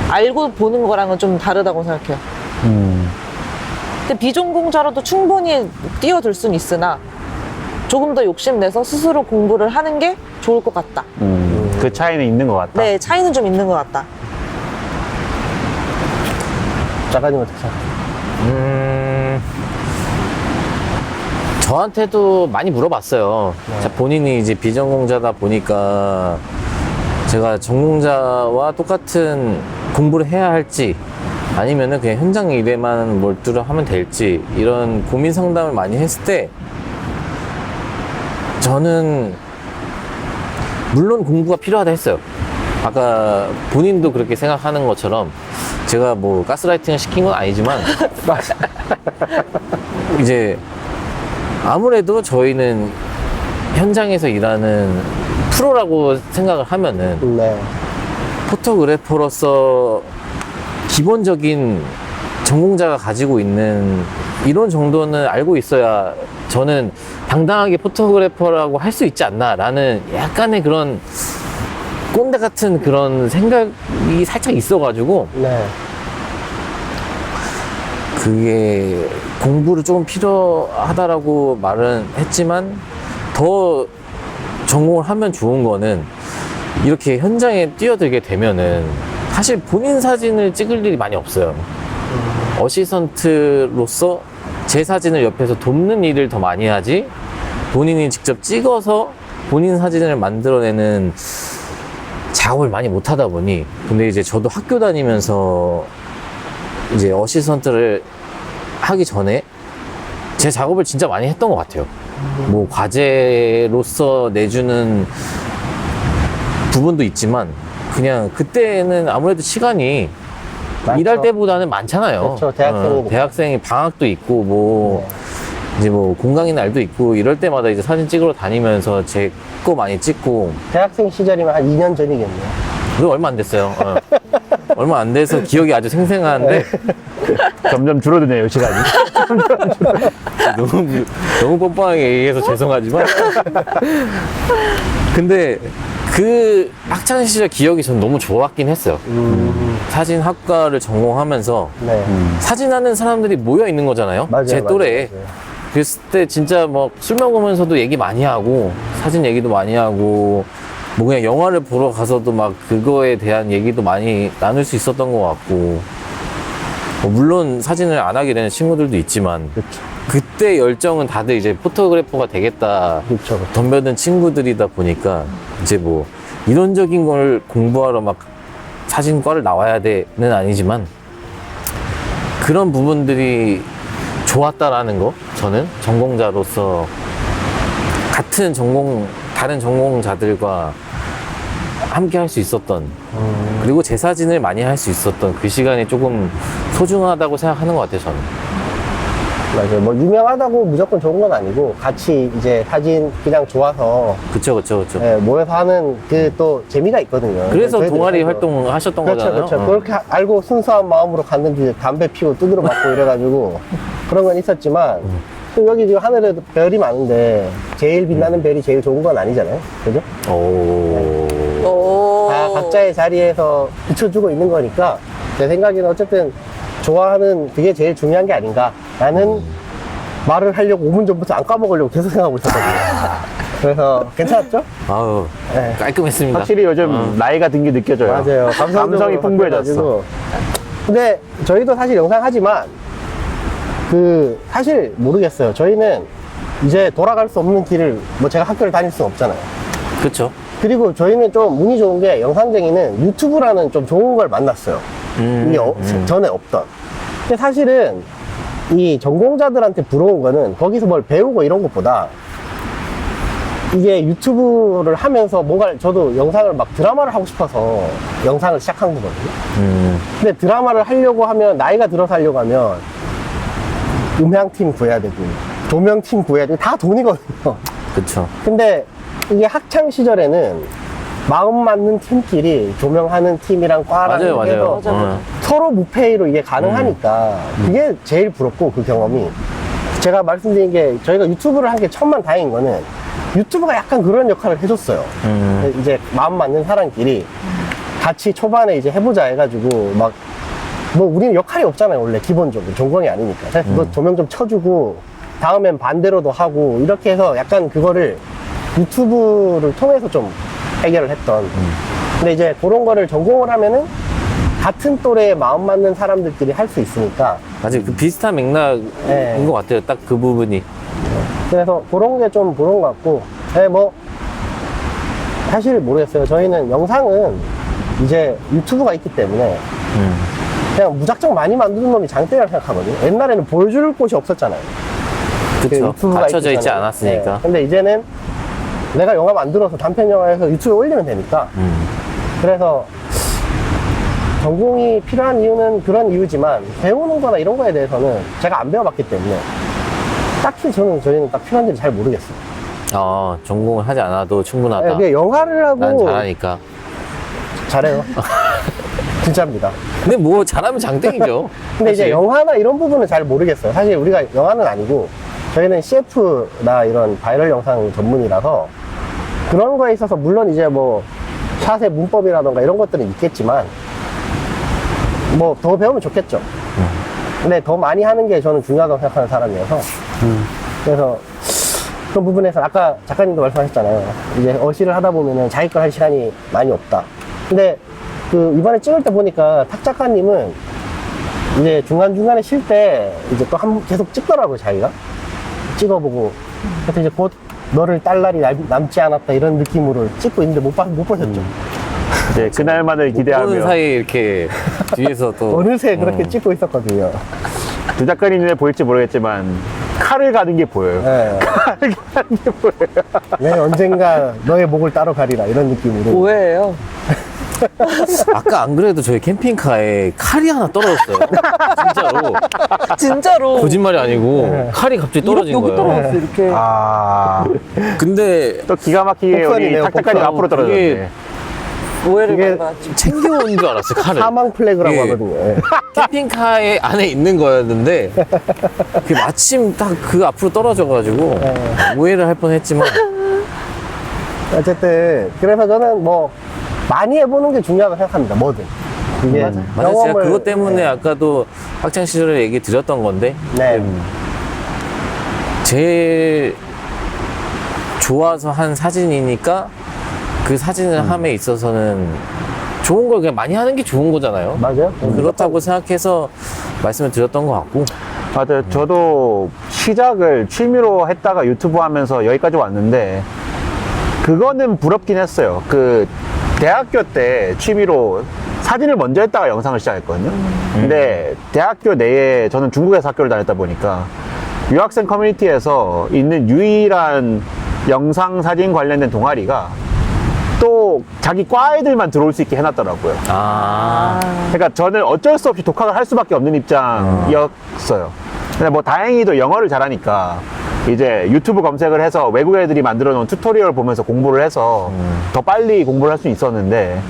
알고 보는 거랑은 좀 다르다고 생각해요. 근데 비전공자로도 충분히 뛰어들 수는 있으나 조금 더 욕심내서 스스로 공부를 하는 게 좋을 것 같다. 그 차이는 있는 것 같다. 네, 차이는 좀 있는 것 같다. 작가님 어떻게 생각하세요? 저한테도 많이 물어봤어요. 자, 본인이 이제 비전공자다 보니까 제가 전공자와 똑같은 공부를 해야 할지 아니면은 그냥 현장 일에만 몰두를 하면 될지 이런 고민 상담을 많이 했을 때 저는 물론 공부가 필요하다 했어요. 아까 본인도 그렇게 생각하는 것처럼 제가 뭐 가스라이팅을 시킨 건 아니지만 이제 아무래도 저희는 현장에서 일하는 프로라고 생각을 하면은 네. 포토그래퍼로서 기본적인 전공자가 가지고 있는 이론 정도는 알고 있어야 저는 당당하게 포토그래퍼라고 할 수 있지 않나라는 약간의 그런 꼰대 같은 그런 생각이 살짝 있어가지고 네. 그게 공부를 조금 필요하다라고 말은 했지만 더 전공을 하면 좋은 거는 이렇게 현장에 뛰어들게 되면은 사실 본인 사진을 찍을 일이 많이 없어요. 어시스턴트로서 제 사진을 옆에서 돕는 일을 더 많이 하지 본인이 직접 찍어서 본인 사진을 만들어내는 작업을 많이 못 하다 보니 근데 이제 저도 학교 다니면서 이제 어시스턴트를 하기 전에 제 작업을 진짜 많이 했던 것 같아요. 뭐 과제로서 내주는 부분도 있지만 그냥 그때는 아무래도 시간이 많죠. 일할 때보다는 많잖아요. 그렇죠. 대학생이니까. 대학생이 방학도 있고, 뭐, 이제 뭐, 공강의 날도 있고, 이럴 때마다 이제 사진 찍으러 다니면서 제 거 많이 찍고, 대학생 시절이면 한 2년 전이겠네요. 그거 얼마 안 됐어요. 얼마 안 돼서 기억이 아주 생생한데, 점점 줄어드네요, 시간이. 너무 뻔뻔하게 얘기해서 죄송하지만. 근데 그 학창 시절 기억이 전 너무 좋았긴 했어요. 사진학과를 전공하면서 네. 사진하는 사람들이 모여 있는 거잖아요. 맞아요, 제 맞아요, 또래에. 맞아요. 그랬을 때 진짜 뭐 술 먹으면서도 얘기 많이 하고 사진 얘기도 많이 하고 뭐 그냥 영화를 보러 가서도 막 그거에 대한 얘기도 많이 나눌 수 있었던 것 같고 뭐 물론 사진을 안 하게 되는 친구들도 있지만 그렇죠. 그때 열정은 다들 이제 포토그래퍼가 되겠다 그렇죠. 덤벼든 친구들이다 보니까 이제 뭐 이론적인 걸 공부하러 막 사진과를 나와야 되는 아니지만 그런 부분들이 좋았다라는 거 저는 전공자로서 같은 다른 전공자들과 함께 할 수 있었던 그리고 제 사진을 많이 할 수 있었던 그 시간이 조금 소중하다고 생각하는 것 같아요 저는. 맞아요. 뭐 유명하다고 무조건 좋은 건 아니고 같이 이제 사진 그냥 좋아서 그쵸. 모여서 하는 그 또 재미가 있거든요. 그래서 저희들이 동아리 사실 활동을 하셨던 그렇죠, 거잖아요. 그렇죠. 그렇게 알고 순수한 마음으로 갔는데 담배 피고 두드려 맞고 이래가지고 그런 건 있었지만 또 여기 지금 하늘에 별이 많은데 제일 빛나는 별이 제일 좋은 건 아니잖아요. 그죠? 오. 다 각자의 자리에서 비춰주고 있는 거니까 제 생각에는 어쨌든 좋아하는 그게 제일 중요한 게 아닌가라는 말을 하려고 5분 전부터 안 까먹으려고 계속 생각하고 있었거든요. 그래서 괜찮았죠? 아유, 네. 깔끔했습니다. 확실히 요즘 나이가 든 게 느껴져요. 맞아요. 감성이 풍부해졌어. 바뀌어가지고. 근데 저희도 사실 영상 하지만 사실 모르겠어요. 저희는 이제 돌아갈 수 없는 길을 뭐 제가 학교를 다닐 수는 없잖아요. 그쵸. 그리고 저희는 좀 운이 좋은 게 영상쟁이는 유튜브라는 좀 좋은 걸 만났어요. 이게 전에 없던. 근데 사실은 이 전공자들한테 부러운 거는 거기서 뭘 배우고 이런 것보다 이게 유튜브를 하면서 뭔가 저도 영상을 막 드라마를 하고 싶어서 영상을 시작한 거거든요. 근데 드라마를 하려고 하면 나이가 들어서 하려고 하면 음향팀 구해야 되고 조명팀 구해야 되고 다 돈이거든요. 그쵸. 근데 이게 학창 시절에는 마음 맞는 팀끼리 조명하는 팀이랑 과랑 맞아요, 이렇게 맞아요. 해서 서로 무페이로 이게 가능하니까 그게 제일 부럽고 그 경험이 제가 말씀드린 게 저희가 유튜브를 한 게 천만 다행인 거는 유튜브가 약간 그런 역할을 해줬어요. 이제 마음 맞는 사람끼리 같이 초반에 이제 해보자 해가지고 막 뭐 우리는 역할이 없잖아요 원래 기본적으로 전공이 아니니까 그래서 너 조명 좀 쳐주고 다음엔 반대로도 하고 이렇게 해서 약간 그거를 유튜브를 통해서 좀 해결을 했던 근데 이제 그런 거를 전공을 하면은 같은 또래에 마음 맞는 사람들끼리 할 수 있으니까 아직 그 비슷한 맥락인 네. 것 같아요. 딱 그 부분이. 그래서 그런 게 좀 부러운 것 같고 뭐 사실 모르겠어요. 저희는 영상은 이제 유튜브가 있기 때문에 그냥 무작정 많이 만드는 놈이 장땡이라고 생각하거든요. 옛날에는 보여줄 곳이 없었잖아요. 그쵸. 유튜브가 갖춰져 있지 있잖아요. 않았으니까. 네. 근데 이제는 내가 영화 만들어서 단편 영화에서 유튜브에 올리면 되니까 그래서 전공이 필요한 이유는 그런 이유지만 배우는 거나 이런 거에 대해서는 제가 안 배워봤기 때문에 딱히 저희는 딱 필요한지 잘 모르겠어요. 전공을 하지 않아도 충분하다. 네, 그게 영화를 하고 난 잘하니까. 잘해요. 진짜입니다. 근데 뭐 잘하면 장땡이죠. 근데 이제 사실. 영화나 이런 부분은 잘 모르겠어요. 사실 우리가 영화는 아니고 저희는 CF나 이런 바이럴 영상 전문이라서 그런 거에 있어서 물론 이제 뭐 샷의 문법이라던가 이런 것들은 있겠지만 뭐 더 배우면 좋겠죠. 근데 더 많이 하는 게 저는 중요하다고 생각하는 사람이어서 그래서 그런 부분에서 아까 작가님도 말씀하셨잖아요. 이제 어시를 하다 보면은 자기 걸 할 시간이 많이 없다. 근데 이번에 찍을 때 보니까 탁 작가님은 이제 중간중간에 쉴 때 이제 또 계속 찍더라고요, 자기가. 찍어보고. 그래서 이제 곧 너를 딸 날이 남지 않았다 이런 느낌으로 찍고 있는데 못 보셨죠? 이제 그날만을 보는 기대하며 사이 이렇게 뒤에서 또 어느새 그렇게 찍고 있었거든요. 두 작가님 눈에 보일지 모르겠지만 칼을 가는 게 보여요. 네. 칼을 가는 게 보여요. 내 언젠가 너의 목을 따로 가리라 이런 느낌으로. 뭐예요? 아까 안 그래도 저희 캠핑카에 칼이 하나 떨어졌어요. 진짜로. 진짜로. 거짓말이 아니고 칼이 갑자기 떨어진 여기 거예요. 떨어졌어 이렇게. 아, 근데 또 기가 막히게 우리 복선이네요, 탁탁까지 복선. 앞으로 떨어졌네. 그게 오해를 그게- 많이 받았지. 챙겨온 줄 알았어요, 칼을. 사망 플래그라고 예. 하거든요. 예. 캠핑카에 안에 있는 거였는데 그 마침 딱 그 앞으로 떨어져가지고 오해를 할 뻔했지만 어쨌든 그래서 저는 뭐 많이 해보는 게 중요하다고 생각합니다. 뭐든 이게 맞아요. 제가 그것 때문에 아까도 학창 시절에 얘기 드렸던 건데 네. 제일 좋아서 한 사진이니까 그 사진을 함에 있어서는 좋은 걸 그냥 많이 하는 게 좋은 거잖아요. 맞아요. 그렇다고 생각해서 말씀을 드렸던 것 같고 맞아요. 저도 시작을 취미로 했다가 유튜브 하면서 여기까지 왔는데, 그거는 부럽긴 했어요. 그, 대학교 때 취미로 사진을 먼저 했다가 영상을 시작했거든요. 근데 대학교 내에 저는 중국에서 학교를 다녔다 보니까 유학생 커뮤니티에서 있는 유일한 영상 사진 관련된 동아리가 또 자기 과 애들만 들어올 수 있게 해놨더라고요. 그러니까 저는 어쩔 수 없이 독학을 할 수밖에 없는 입장이었어요. 근데 뭐 다행히도 영어를 잘하니까 이제 유튜브 검색을 해서 외국 애들이 만들어 놓은 튜토리얼 보면서 공부를 해서 더 빨리 공부를 할 수 있었는데,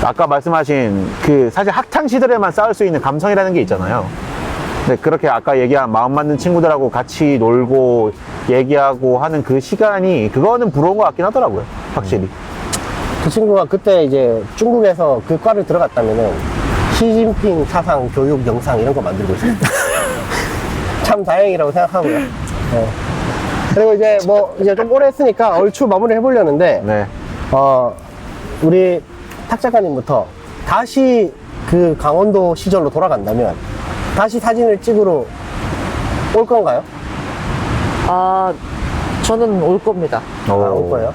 아까 말씀하신 그 사실 학창 시절에만 쌓을 수 있는 감성이라는 게 있잖아요. 근데 그렇게 아까 얘기한 마음 맞는 친구들하고 같이 놀고 얘기하고 하는 그 시간이, 그거는 부러운 것 같긴 하더라고요. 확실히. 그 친구가 그때 이제 중국에서 그 과를 들어갔다면은 시진핑 사상 교육 영상 이런 거 만들고 있어요. 참 다행이라고 생각하고요. 네. 그리고 이제 뭐 이제 좀 오래 했으니까 얼추 마무리 해보려는데 네. 우리 탁 작가님부터 다시 그 강원도 시절로 돌아간다면 다시 사진을 찍으러 올 건가요? 아, 저는 올 겁니다. 올 거예요?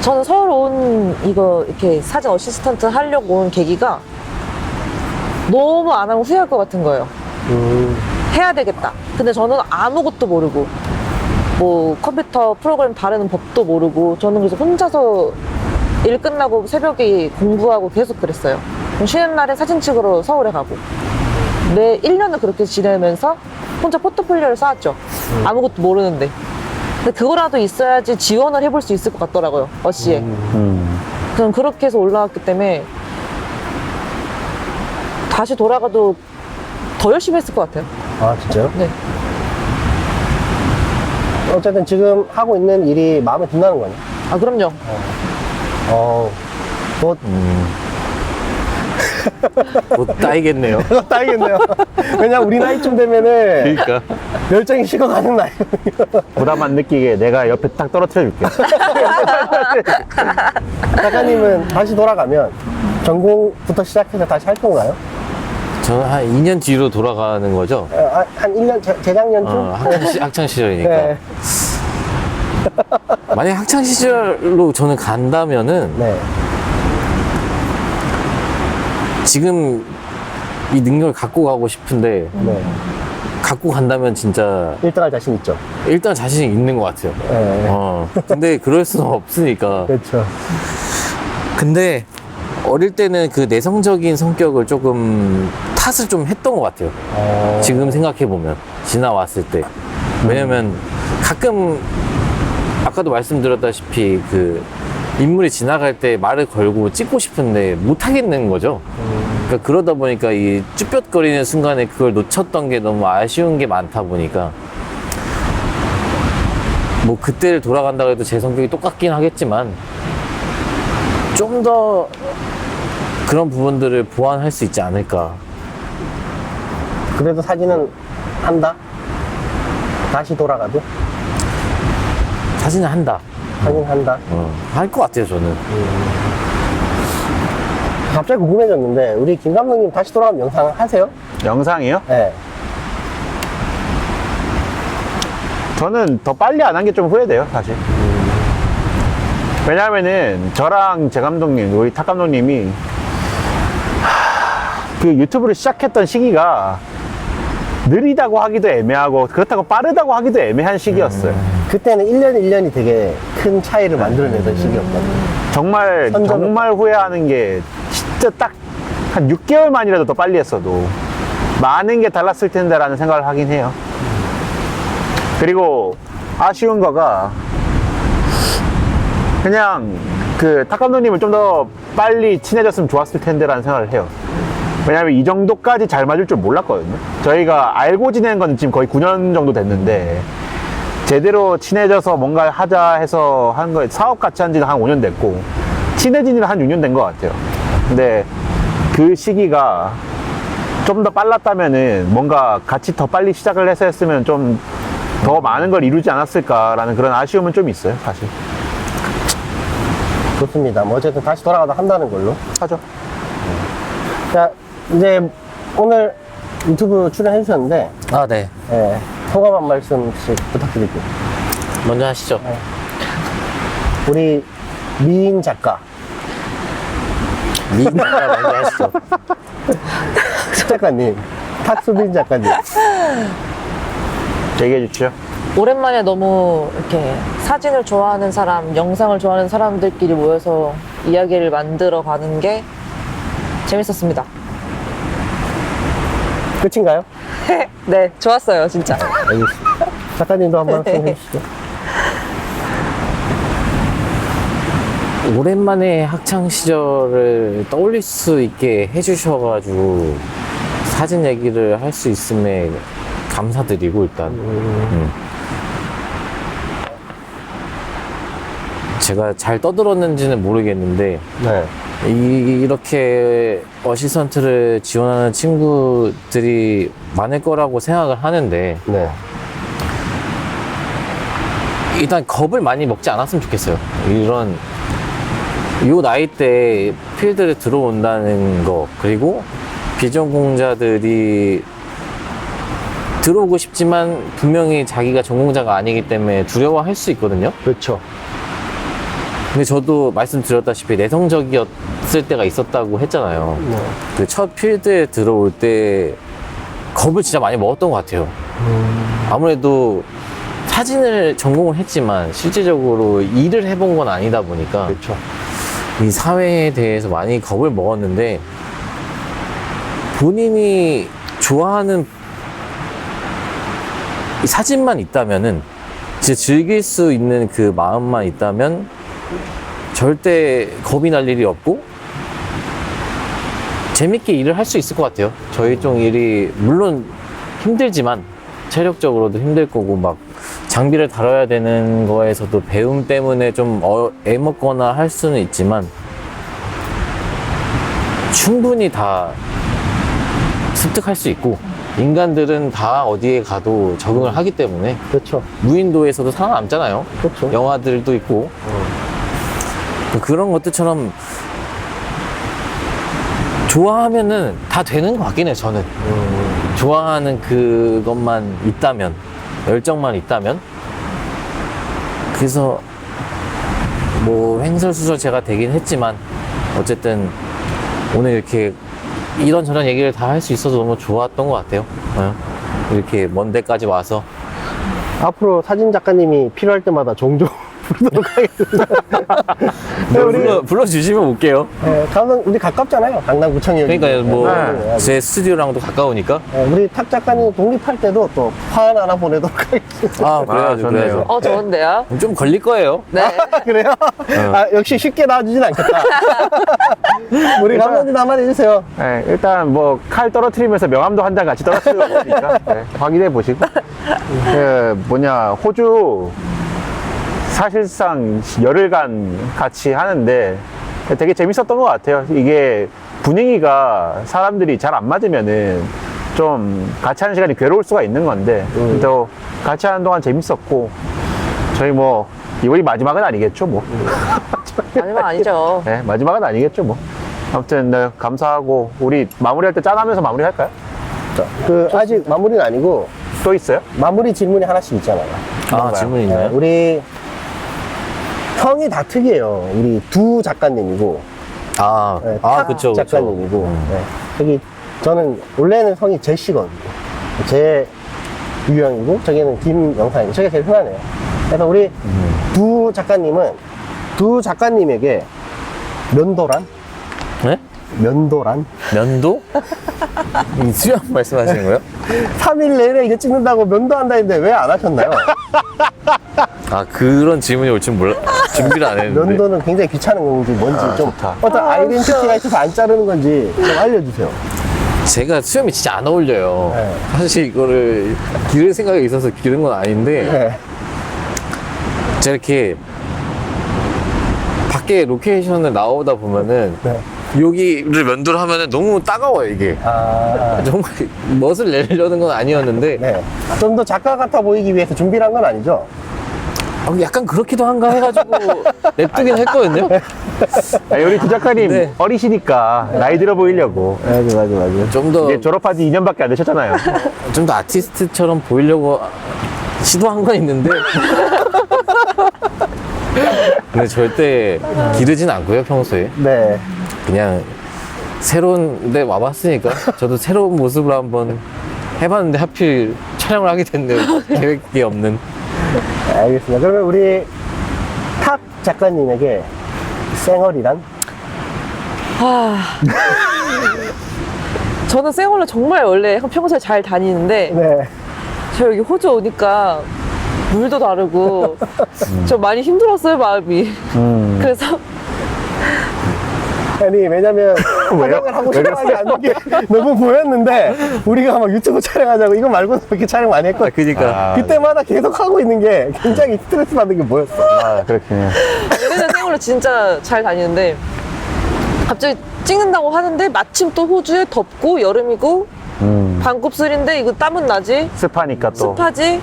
저는 서울 온 이거 이렇게 사진 어시스턴트 하려고 온 계기가 너무 안 하면 후회할 것 같은 거예요. 해야 되겠다. 근데 저는 아무것도 모르고 뭐 컴퓨터 프로그램 다루는 법도 모르고 저는 그래서 혼자서 일 끝나고 새벽에 공부하고 계속 그랬어요. 그럼 쉬는 날에 사진 찍으러 서울에 가고 매 1년을 그렇게 지내면서 혼자 포트폴리오를 쌓았죠. 아무것도 모르는데. 근데 그거라도 있어야지 지원을 해볼 수 있을 것 같더라고요. 어시에. 저는 그렇게 해서 올라왔기 때문에 다시 돌아가도 더 열심히 했을 것 같아요. 아 진짜요? 네. 어쨌든 지금 하고 있는 일이 마음에 든다는 거네. 아, 그럼요. 뭐 못 따이겠네요. 따이겠네요. 왜냐 우리 나이쯤 되면은 그러니까 열정이 식어가는 나이. 부담 안 느끼게 내가 옆에 딱 떨어뜨려 줄게. 작가님은 다시 돌아가면 전공부터 시작해서 다시 할 건가요? 저는 한 2년 뒤로 돌아가는 거죠. 한 1년, 재작년쯤? 학창 시절이니까. 네. 만약 학창 시절로 저는 간다면은 네. 지금 이 능력을 갖고 가고 싶은데 네. 갖고 간다면 진짜 1등 할 자신 있죠. 일단 자신이 있는 것 같아요. 네. 근데 그럴 수는 없으니까. 그렇죠. 근데 어릴 때는 그 내성적인 성격을 조금 탓을 좀 했던 것 같아요. 지금 생각해보면 지나왔을 때. 왜냐면 가끔 아까도 말씀드렸다시피 그 인물이 지나갈 때 말을 걸고 찍고 싶은데 못 하겠는 거죠. 그러니까 그러다 보니까 이 쭈뼛거리는 순간에 그걸 놓쳤던 게 너무 아쉬운 게 많다 보니까 뭐 그때를 돌아간다고 해도 제 성격이 똑같긴 하겠지만 좀 더 그런 부분들을 보완할 수 있지 않을까. 그래도 사진은 한다? 다시 돌아가도? 사진은 한다. 사진 한다? 할 것 같아요, 저는. 갑자기 궁금해졌는데, 우리 김 감독님 다시 돌아가면 영상 하세요? 영상이요? 네. 저는 더 빨리 안 한 게 좀 후회돼요, 사실. 왜냐면은 저랑 제 감독님, 우리 탁 감독님이 그 유튜브를 시작했던 시기가 느리다고 하기도 애매하고 그렇다고 빠르다고 하기도 애매한 시기였어요. 그때는 1년 1년이 되게 큰 차이를 만들어내던 시기였거든요. 정말 선점을. 정말 후회하는 게 진짜 딱 한 6개월 만이라도 더 빨리 했어도 많은 게 달랐을 텐데라는 생각을 하긴 해요. 그리고 아쉬운 거가 그냥 그 탁 감독님을 좀 더 빨리 친해졌으면 좋았을 텐데라는 생각을 해요. 왜냐면 이 정도까지 잘 맞을 줄 몰랐거든요. 저희가 알고 지낸 건 지금 거의 9년 정도 됐는데 제대로 친해져서 뭔가를 하자 해서 한 거, 사업 같이 한 지는 한 5년 됐고 친해진 지는 한 6년 된 것 같아요. 근데 그 시기가 좀 더 빨랐다면은 뭔가 같이 더 빨리 시작을 해서 했으면 좀 더 많은 걸 이루지 않았을까라는 그런 아쉬움은 좀 있어요, 사실. 좋습니다. 뭐 어쨌든 다시 돌아가다 한다는 걸로. 하죠. 자, 이제 오늘 유튜브 출연해 주셨는데, 아, 네. 예, 소감 한 말씀씩 부탁드릴게요. 먼저 하시죠. 우리 미인 작가, 미인가 먼저 하시죠. 작가님, 탁수빈 작가님. 얘기해 주시죠. 오랜만에 너무 이렇게 사진을 좋아하는 사람, 영상을 좋아하는 사람들끼리 모여서 이야기를 만들어 가는 게 재밌었습니다. 끝인가요? 네, 좋았어요, 진짜. 알겠습니다. 작가님도 한 말씀 해주시죠. 오랜만에 학창 시절을 떠올릴 수 있게 해주셔가지고 사진 얘기를 할 수 있음에 감사드리고 일단 제가 잘 떠들었는지는 모르겠는데 네. 이렇게 어시스턴트를 지원하는 친구들이 많을 거라고 생각을 하는데 네. 일단 겁을 많이 먹지 않았으면 좋겠어요. 이런 요 나이 때 필드를 들어온다는 거, 그리고 비전공자들이 들어오고 싶지만 분명히 자기가 전공자가 아니기 때문에 두려워할 수 있거든요. 그렇죠. 근데 저도 말씀드렸다시피 내성적이었을 때가 있었다고 했잖아요. 네. 그 첫 필드에 들어올 때 겁을 진짜 많이 먹었던 것 같아요. 아무래도 사진을 전공을 했지만 실질적으로 일을 해본 건 아니다 보니까 그렇죠. 이 사회에 대해서 많이 겁을 먹었는데 본인이 좋아하는 이 사진만 있다면은 진짜 즐길 수 있는 그 마음만 있다면 절대 겁이 날 일이 없고 재밌게 일을 할 수 있을 것 같아요. 저희 쪽 일이 물론 힘들지만 체력적으로도 힘들 거고 막 장비를 다뤄야 되는 거에서도 배움 때문에 좀 애먹거나 할 수는 있지만 충분히 다 습득할 수 있고 인간들은 다 어디에 가도 적응을 하기 때문에 그렇죠. 무인도에서도 살아남잖아요. 그렇죠. 영화들도 있고 그런 것들처럼 좋아하면은 다 되는 것 같긴 해요. 저는 좋아하는 그것만 있다면, 열정만 있다면. 그래서 뭐 횡설수설 제가 되긴 했지만 어쨌든 오늘 이렇게 이런저런 얘기를 다 할 수 있어서 너무 좋았던 것 같아요. 이렇게 먼 데까지 와서 앞으로 사진 작가님이 필요할 때마다 종종 부르도록 하겠습니다. 네, 우리 불러주시면 올게요. 강남, 우리 가깝잖아요. 강남구청이. 그러니까 뭐 네. 제 스튜디오랑도 가까우니까. 우리 탁 작가님 독립할 때도 또 화환 하나 보내도록 하겠습니다. 아, 그래야죠, 좋네요. 그래야죠. 좋은데요? 좀 걸릴 거예요. 네. 그래요? 아, 역시 쉽게 나와주진 않겠다. 우리 감독님 한마디 해주세요. 네, 일단 뭐 칼 떨어뜨리면서 명함도 한 장 같이 떨어뜨리고 보니까 네, 확인해 보시고 그 뭐냐 호주 사실상 열흘간 같이 하는데 되게 재밌었던 것 같아요. 이게 분위기가 사람들이 잘 안 맞으면은 좀 같이 하는 시간이 괴로울 수가 있는 건데 또 같이 하는 동안 재밌었고 저희 뭐 이번이 마지막은 아니겠죠 뭐. 아니면 아니죠. 네, 마지막은 아니겠죠 뭐. 아무튼 네, 감사하고 우리 마무리할 때 짠하면서 마무리할까요? 아직 마무리는 아니고 또 있어요? 마무리 질문이 하나씩 있잖아요. 아, 질문 있나요? 우리 형이 다 특이해요. 우리 두 작가님이고, 아, 탁 그쵸, 그쵸. 작가님이고, 여기 저는 원래는 성이 제시거든요. 제 유형이고, 저기는 김영상이고, 저게 제일 흔하네요. 그래서 우리 두 작가님은 두 작가님에게 면도란? 네? 면도란? 면도? 수영 말씀하시는 거예요? 3일 내내 이거 찍는다고 면도한다 했는데 왜 안 하셨나요? 아, 그런 질문이 올 줄 몰라. 준비를 안 했는데. 면도는 굉장히 귀찮은 건지 뭔지 좀 좋다. 어떤 아이덴티티가 있어서 안 자르는 건지 좀 알려주세요. 제가 수염이 진짜 안 어울려요. 네. 사실 이거를 기를 생각이 있어서 기른 건 아닌데, 네. 제가 이렇게 밖에 로케이션을 나오다 보면은 네. 여기를 면도를 하면은 너무 따가워요, 이게. 아, 정말 멋을 내려는 건 아니었는데, 네. 좀 더 작가 같아 보이기 위해서 준비를 한 건 아니죠? 약간 그렇기도 한가 해가지고 냅두긴 했거든요. 아니, 우리 두 작가님 네. 어리시니까 나이 들어 보이려고. 맞아. 좀 더, 이제 졸업한 지 2년밖에 안 되셨잖아요. 좀 더 아티스트처럼 보이려고 시도한 건 있는데. 근데 절대 기르진 않고요, 평소에. 네. 그냥 새로운 데 와봤으니까 저도 새로운 모습으로 한번 해봤는데 하필 촬영을 하게 됐네요. 계획이 없는. 알겠습니다. 그러면 우리 탁 작가님에게 쌩얼이란? 저는 생얼로 정말 원래 평소에 잘 다니는데 네. 저 여기 호주 오니까 물도 다르고 좀 많이 힘들었어요, 마음이. 그래서 아니, 왜냐면 촬영을 하고 싶어하지 않는 게 너무 보였는데 우리가 막 유튜브 촬영하자고 이거 말고는 그렇게 촬영 많이 했거든. 그니까. 그때마다 계속 하고 있는 게 굉장히 스트레스 받는 게 뭐였어. 아, 그렇군요. 원래는 생얼로 진짜 잘 다니는데 갑자기 찍는다고 하는데 마침 또 호주에 덥고 여름이고 반곱슬인데 이거 땀은 나지? 습하니까 또. 습하지?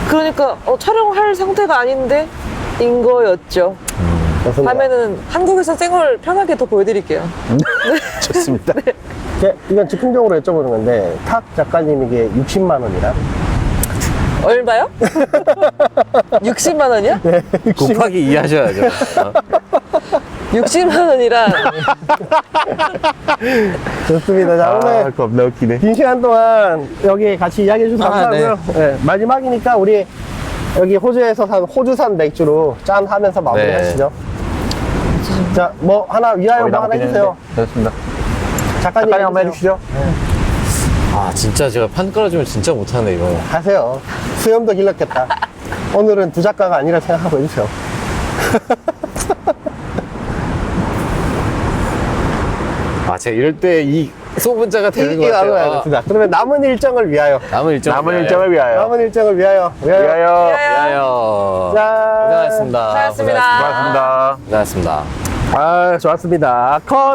그러니까 촬영할 상태가 아닌데 인 거였죠. 좋습니다. 다음에는 한국에서 생얼 편하게 더 보여드릴게요. 좋습니다. 이건 즉흥적으로 여쭤보는 건데 탁 작가님에게 60만 원이란? 얼마요? 60만 원이요? 곱하기 2 하셔야죠. 60만 원이란 좋습니다. 자, 오늘 겁나 웃기네. 긴 시간 동안 여기 같이 이야기해 주셔서 감사하고요. 네, 마지막이니까 우리 여기 호주에서 산 호주산 맥주로 짠 하면서 마무리 네. 하시죠. 자, 뭐 하나 위하여 뭐 하나 해주세요. 좋습니다. 작가님 한번 해주시죠. 아, 진짜 제가 판 깔아주면 진짜 못하네, 이거. 하세요. 수염도 길렀겠다. 오늘은 두 작가가 아니라 생각하고 해주세요. 아, 제가 이럴 때 이 소문자가 되는 것 같아요. 알겠습니다. 그러면 남은 일정을 위하여. 남은 일정. 남은 일정을 위하여. 남은 일정을 위하여. 위하여. 위하여. 짠. 고생하셨습니다. 고생하셨습니다. 고맙습니다. 고생하셨습니다. 아, 좋았습니다. 컷.